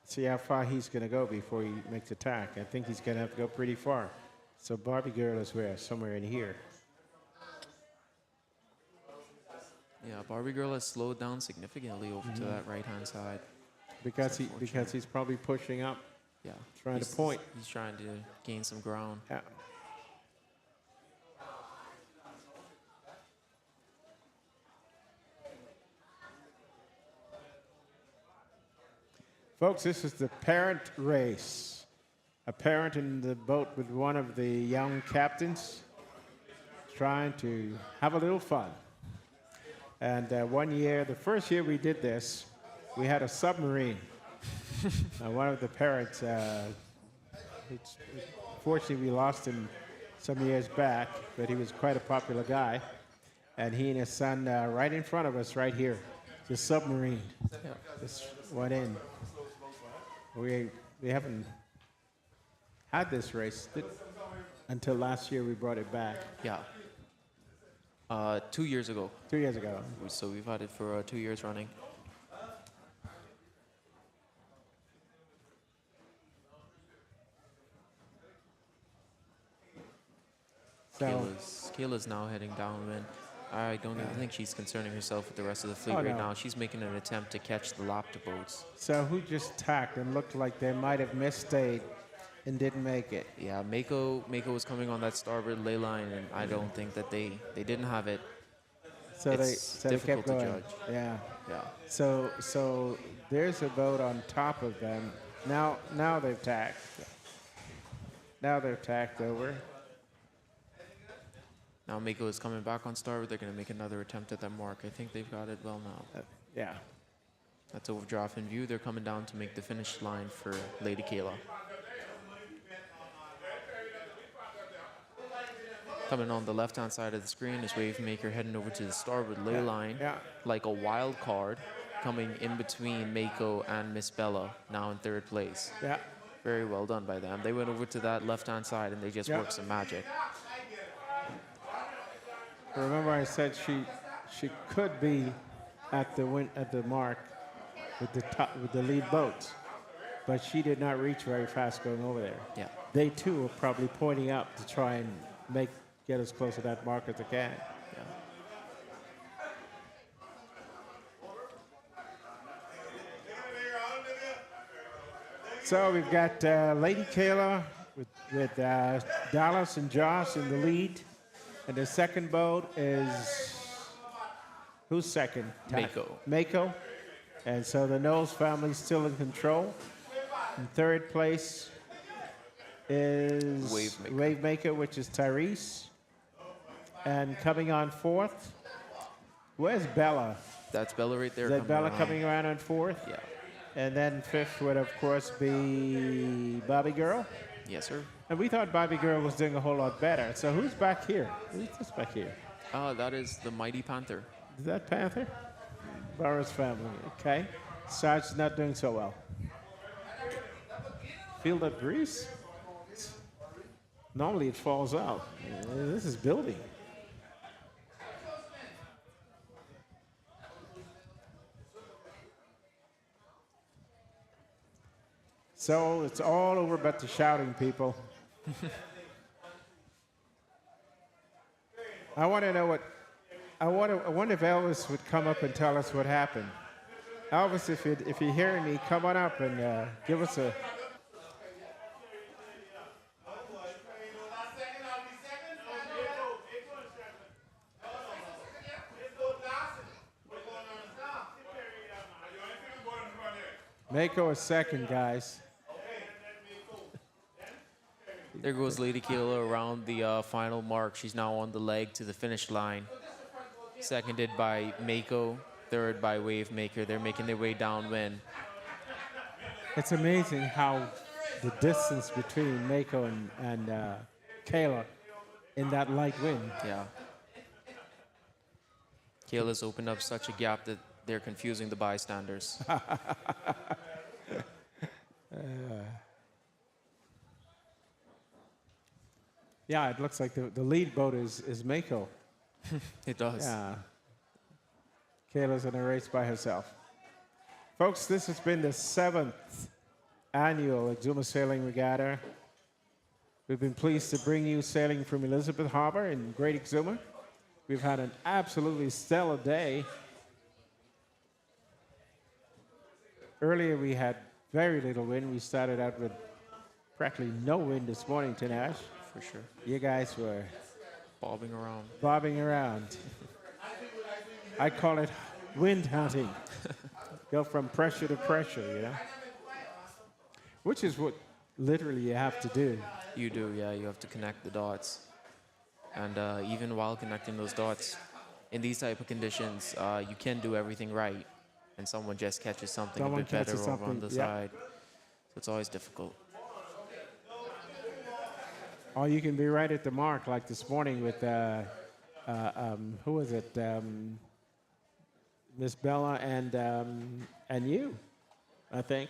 see how far he's going to go before he makes attack. I think he's going to have to go pretty far. So Barbie Girl is where? Somewhere in here. yeah. Barbie Girl has slowed down significantly over to that right-hand side. Because unfortunate. he's probably pushing up, Yeah, trying to point. He's trying to gain some ground. Yeah. Folks, this is the parent race. A parent in the boat with one of the young captains trying to have a little fun. And one year, the first year we did this, we had a submarine. One of the parents, fortunately we lost him some years back, but he was quite a popular guy. And he and his son right in front of us right here, the submarine. Just went in. We haven't had this race until last year we brought it back. Yeah. 2 years ago. 2 years ago. So we've had it for 2 years running. So, Kayla's now heading downwind. I don't even think she's concerning herself with the rest of the fleet Oh, right no. now. She's making an attempt to catch the lap to boats. so who just tacked and looked like they might have misstayed and didn't make it? Yeah, Mako was coming on that starboard ley line, and I don't think that they didn't have it. So It's they kept difficult to going. judge. Yeah. Yeah. So there's a boat on top of them. Now they've tacked. Now they're tacked over. Now Mako is coming back on starboard. They're going to make another attempt at that mark. I think they've got it well now. Yeah. That's overdraft in view. They're coming down to make the finish line for Lady Kayla. Coming on the left-hand side of the screen is Wavemaker heading over to the starboard ley line. Yeah. Like a wild card, coming in between Mako and Miss Bella, now in third place. Yeah. Very well done by them. They went over to that left-hand side and they just worked some magic. Remember I said she could be at the mark with the lead boats, but she did not reach very fast going over there. Yeah. They too are probably pointing up to try and get as close to that mark as they can. So we've got Lady Kayla with Dallas and Josh in the lead. And the second boat is, who's second? Mako. Mako. And so the Knowles family's still in control. In third place is Wavemaker, which is Tyrese. And coming on fourth, where's Bella? That's Bella right there. Is that Bella around. coming around on fourth? Yeah. And then fifth would, of course, be Bobby Girl. Yes, sir. And we thought Bobby Girl was doing a whole lot better. So who's back here? Who's this back here? That is the Mighty Panther. Is that Panther? Barra's family. Okay. Sarge's not doing so well. Feel that breeze? Normally it falls out. This is building. So it's all over but the shouting, people. I want to know what. I wonder if Elvis would come up and tell us what happened. Elvis, if you're hearing me, come on up and give us a. Mako is second, guys. There goes Lady Kayla around the final mark. She's now on the leg to the finish line. Seconded by Mako, third by Wavemaker. They're making their way downwind. It's amazing how the distance between Mako and Kayla in that light wind. Yeah. Kayla's opened up such a gap that they're confusing the bystanders. Yeah, it looks like the lead boat is Mako. It does. Yeah. Kayla's in a race by herself. Folks, this has been the 7th annual Exuma Sailing Regatta. We've been pleased to bring you sailing from Elizabeth Harbour in Great Exuma. We've had an absolutely stellar day. Earlier we had very little wind. We started out with practically no wind this morning, Tanash. For sure. You guys were Bobbing around. bobbing around. I call it wind hunting. Go from pressure to pressure, you know? Which is what literally you have to do. You do, yeah. You have to connect the dots. And even while connecting those dots, in these type of conditions, you can do everything right. And someone just catches something Someone a bit better catches over on something, the yep. side. So it's always difficult. Or you can be right at the mark, like this morning with, who was it? Miss Bella and you, I think.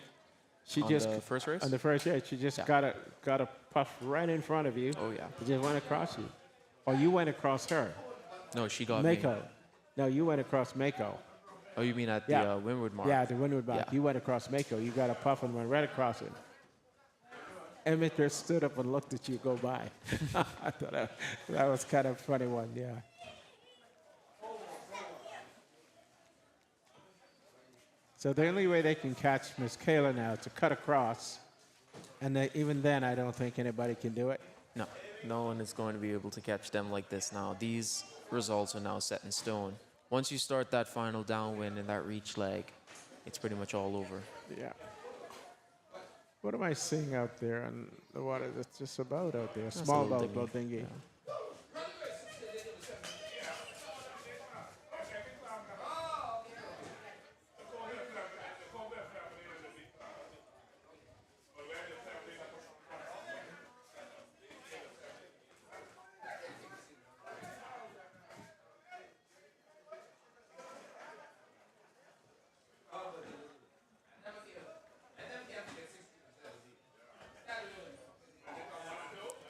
She On just the first race? On the first race, she just Yeah. got a puff right in front of you. Oh, yeah. She just went across you. Or you went across her. No, she got me. Mako. No, you went across Mako. Oh, you mean at Yeah. the Windward mark? Yeah, the windward mark. Yeah. You went across Mako. You got a puff and went right across it. Emmett just stood up and looked at you go by. I thought that was kind of a funny one, yeah. So the only way they can catch Miss Kayla now is to cut across. And even then, I don't think anybody can do it. No, no one is going to be able to catch them like this now. These results are now set in stone. Once you start that final downwind and that reach leg, it's pretty much all over. Yeah. What am I seeing out there on the water? That's just a boat out there. That's a Small little boat dinghy. Yeah.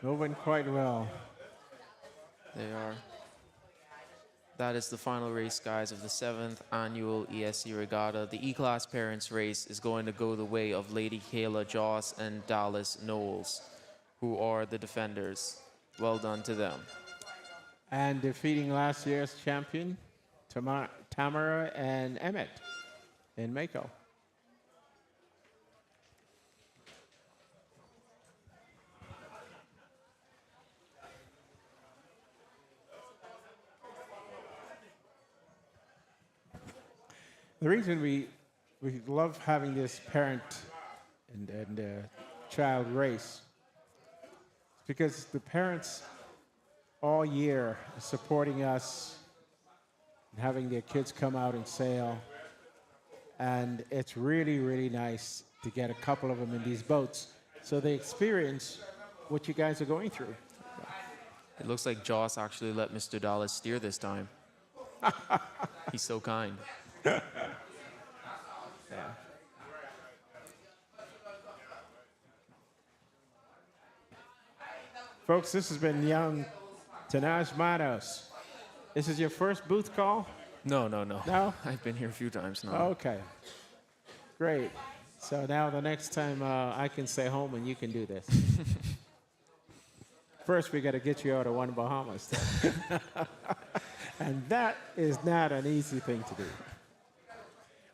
Moving quite well. They are. That is the final race, guys, of the 7th annual ESC Regatta. The E Class Parents race is going to go the way of Lady Kayla Joss and Dallas Knowles, who are the defenders. Well done to them. And defeating last year's champion, Tamara and Emmett in Mako. The reason we love having this parent and child race is because the parents all year are supporting us and having their kids come out and sail. And it's really, really nice to get a couple of them in these boats so they experience what you guys are going through. It looks like Joss actually let Mr. Dallas steer this time. He's so kind. Yeah. Folks, this has been young Tanaj Manos. This is your first booth call? No. No? I've been here a few times now. Okay. Great. So now the next time I can stay home and you can do this. First, we got to get you out of One Bahamas. And that is not an easy thing to do.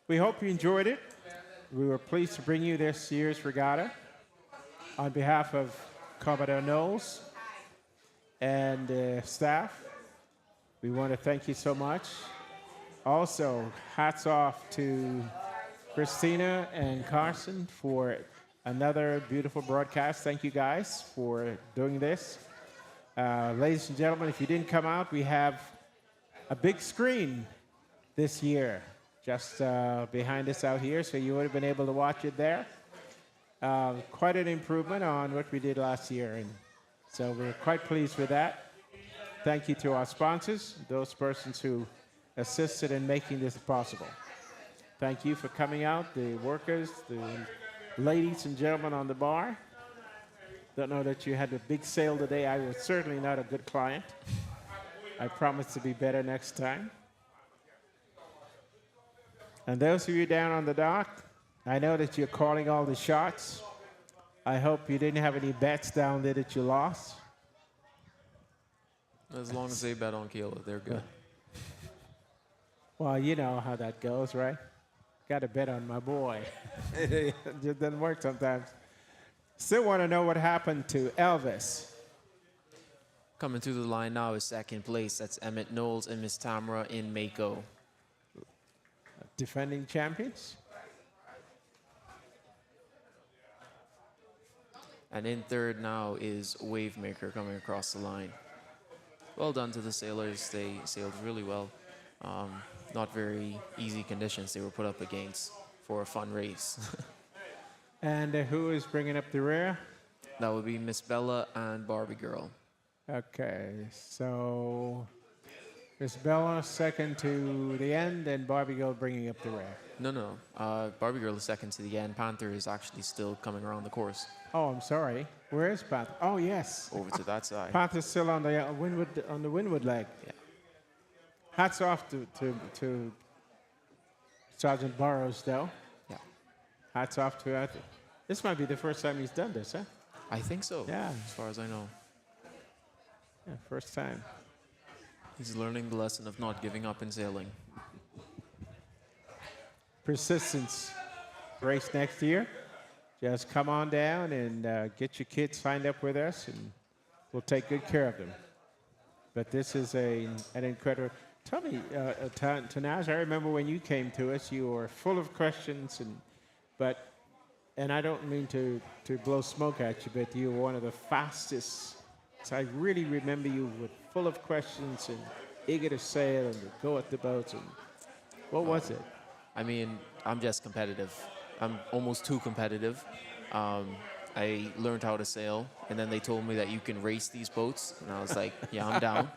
We hope you enjoyed it. We were pleased to bring you this year's regatta. On behalf of Commodore Knowles and staff, we want to thank you so much. Also, hats off to Christina and Carson for another beautiful broadcast. Thank you guys for doing this. Ladies and gentlemen, if you didn't come out, we have a big screen this year just behind us out here, so you would have been able to watch it there. Quite an improvement on what we did last year, and so we're quite pleased with that. Thank you to our sponsors, those persons who assisted in making this possible. Thank you for coming out, the workers, the Ladies and gentlemen on the bar, don't know that you had a big sale today. I was certainly not a good client. I promise to be better next time. And those of you down on the dock, I know that you're calling all the shots. I hope you didn't have any bets down there that you lost. As long as they bet on Kayla, they're good. Well, you know how that goes, right? Got to bet on my boy. It just doesn't work sometimes. Still want to know what happened to Elvis. Coming through the line now is second place. That's Emmett Knowles and Miss Tamara in Mako. Defending champions. And in third now is Wavemaker coming across the line. Well done to the sailors. They sailed really well. Not very easy conditions they were put up against for a fun race. And who is bringing up the rear? That would be Miss Bella and Barbie Girl. Okay, so Miss Bella second to the end, and Barbie Girl bringing up the rear. No. Barbie Girl is second to the end. Panther is actually still coming around the course. Oh, I'm sorry. Where is Panther? Oh, yes. Over to that side. Panther's still on the windward leg. Yeah. Hats off to Sergeant Burrows, though. Yeah. Hats off to him. This might be the first time he's done this, huh? I think so. Yeah. As far as I know. Yeah, first time. He's learning the lesson of not giving up in sailing. Persistence. Race next year. Just come on down and get your kids signed up with us, and we'll take good care of them. But this is an incredible. Tell me, Tanaj, I remember when you came to us, you were full of questions, and I don't mean to blow smoke at you, but you were one of the fastest. So I really remember you were full of questions and eager to sail and to go at the boats. And what was it? I mean, I'm just competitive. I'm almost too competitive. I learned how to sail, and then they told me that you can race these boats, and I was like, yeah, I'm down.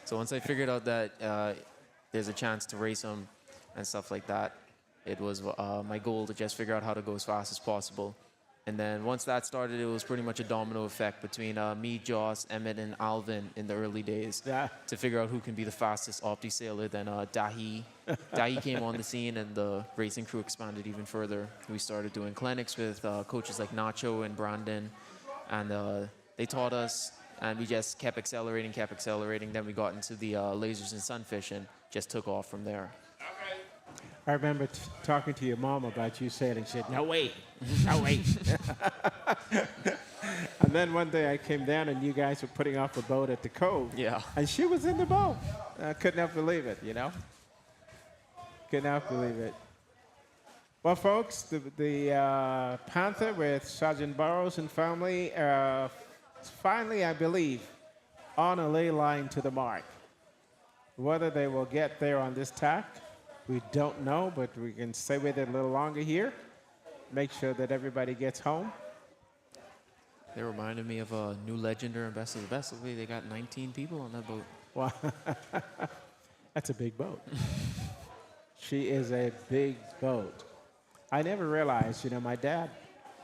So once I figured out that there's a chance to race them and stuff like that, it was my goal to just figure out how to go as fast as possible. And then once that started, it was pretty much a domino effect between me, Joss, Emmett, and Alvin in the early days to figure out who can be the fastest Opti sailor. Then Dahi came on the scene, and the racing crew expanded even further. We started doing clinics with coaches like Nacho and Brandon, and they taught us, and we just kept accelerating. Then we got into the lasers and sunfish and just took off from there. I remember talking to your mom about you sailing. She said, no, wait. No, wait. And then one day I came down, and you guys were putting off a boat at the cove. Yeah. And she was in the boat. I could not believe it, you know? Could not believe it. Well, folks, the Panther with Sergeant Burrows and family finally, I believe, on a ley line to the mark. Whether they will get there on this tack, we don't know, but we can stay with it a little longer here. Make sure that everybody gets home. They reminded me of a new Legender and Best of the Best. They got 19 people on that boat. Wow. That's a big boat. She is a big boat. I never realized, you know, my dad,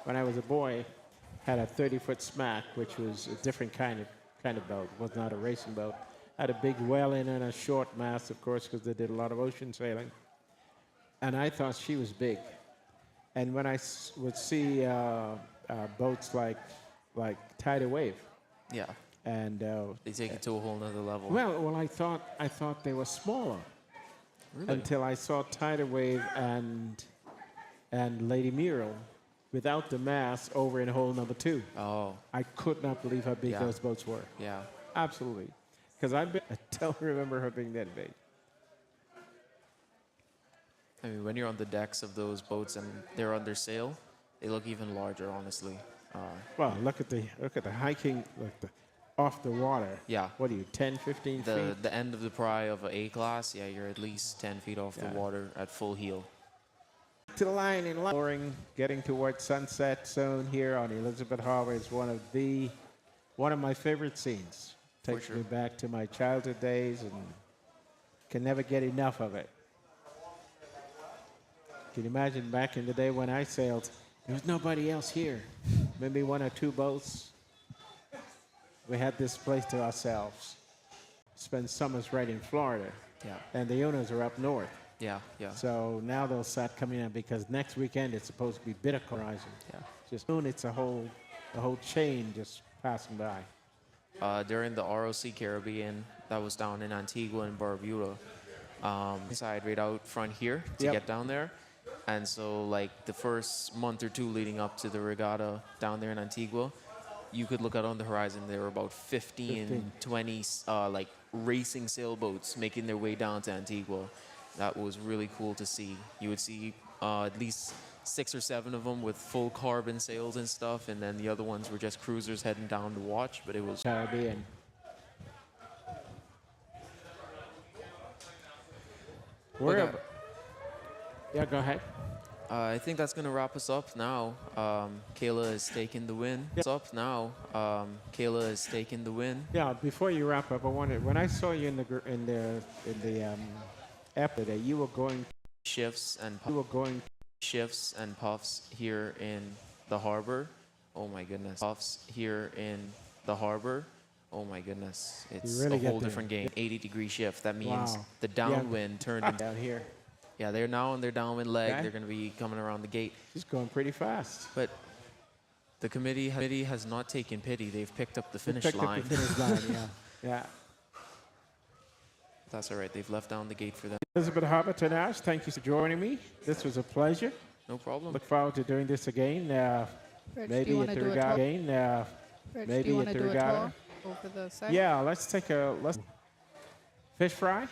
when I was a boy, had a 30-foot smack, which was a different kind of boat. It was not a racing boat. Had a big welling and a short mast, of course, because they did a lot of ocean sailing. And I thought she was big. And when I would see boats like Tidal Wave, Yeah. and They take it to a whole nother level. well, I thought they were smaller Really? until I saw Tidal Wave and Lady Muriel without the mast over in hole number 2. Oh, I could not believe how big Yeah. those boats were. yeah. Absolutely. Because I don't remember her being that big. I mean, when you're on the decks of those boats and they're under sail, they look even larger, honestly. Well, look at the hiking, off the water. Yeah. What are you, 10, 15 feet? The end of the pry of an A class, yeah, you're at least 10 feet off the Yeah. water at full heel. To the line in line. Getting towards sunset zone here on Elizabeth Harbour is one of my favorite scenes. Takes sure. me back to my childhood days and can never get enough of it. Can you imagine back in the day when I sailed, there was nobody else here. Maybe one or two boats. We had this place to ourselves. Spend summers right in Florida. Yeah. And the owners are up north. Yeah, yeah. So now they'll start coming in because next weekend it's supposed to be bitter horizon. Yeah. Just soon it's a whole chain just passing by. During the ROC Caribbean, that was down in Antigua and Barbuda, side right out front here to Yep. get down there. And so like the first month or two leading up to the regatta down there in Antigua, you could look out on the horizon. There were about 15. 20 like racing sailboats making their way down to Antigua. That was really cool to see. You would see at least 6 or 7 of them with full carbon sails and stuff, and then the other ones were just cruisers heading down to watch, but it was Caribbean. Okay. Yeah, go ahead. I think that's going to wrap us up now. Kayla is taking the win. It's up now. Kayla is taking the win. Yeah, before you wrap up, I wanted, when I saw you in the app today, you were going Shifts and puffs here in the harbor. Oh my goodness. Puffs here in the harbor. Oh my goodness. It's really a get whole there. different game. 80-degree shift. That means Wow. the downwind turned into down here. yeah, they're now on their downwind leg. Okay. They're going to be coming around the gate. She's going pretty fast. But the committee has not taken pity. They've picked up the finish Picked line. up the finish line, yeah. Yeah. That's all right. They've left down the gate for them. Elizabeth Harbour Tanash, thank you for joining me. This was a pleasure. No problem. Look forward to doing this again. Rich, do Maybe you at want the to do a regatta tour? again. Rich, Maybe do you want at to the do a regatta. tour over the side? Yeah, let's fish fry.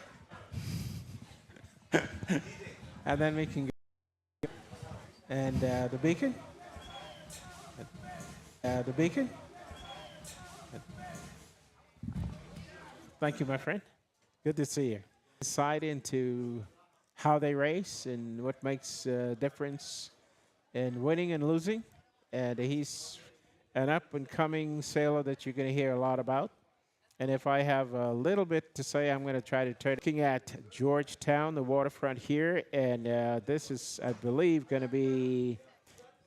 And then we can go. And the beacon. The beacon. Thank you, my friend. Good to see you. Insight into how they race and what makes a difference in winning and losing. And he's an up-and-coming sailor that you're going to hear a lot about. And if I have a little bit to say, I'm going to try to turn. Looking at Georgetown, the waterfront here, and this is, I believe, going to be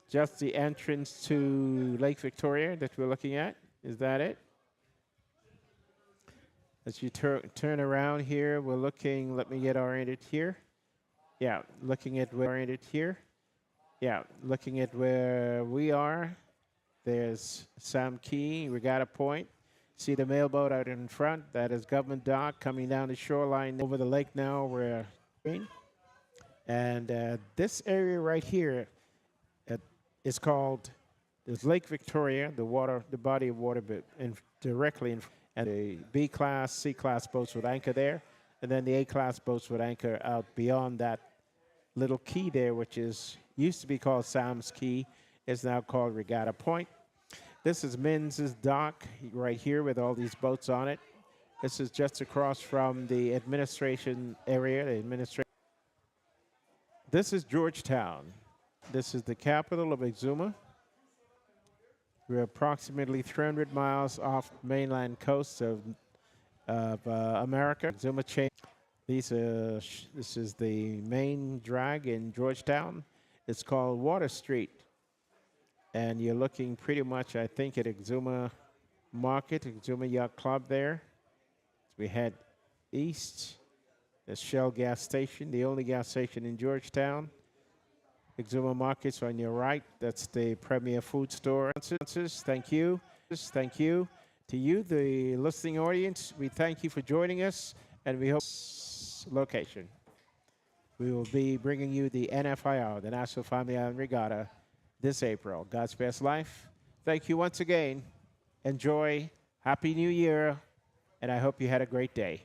just the entrance to Lake Victoria that we're looking at. Is that it? As you turn around here, we're looking, let me get oriented here. Yeah, looking at where oriented here. Yeah, looking at where we are. There's Sam Key, Regatta Point. See the mailboat out in front. That is Government Dock coming down the shoreline over the lake now. We're in. And this area right here is called, there's Lake Victoria, the body of water directly in front. And the B class, C class boats would anchor there. And then the A class boats would anchor out beyond that little key there, which used to be called Sam's Key. It's now called Regatta Point. This is Minns' dock right here with all these boats on it. This is just across from the administration area. This is Georgetown. This is the capital of Exuma. We're approximately 300 miles off mainland coast of America. Exuma chain. This is the main drag in Georgetown. It's called Water Street. And you're looking pretty much, I think, at Exuma Market, Exuma Yacht Club there. So we head east. The Shell gas station, the only gas station in Georgetown. Exuma Markets on your right. That's the premier food store. Thank you. Thank you. To you, the listening audience, we thank you for joining us, and we hope location. We will be bringing you the NFIR, the National Family Island Regatta, this April. God's best life. Thank you once again. Enjoy. Happy New Year, and I hope you had a great day.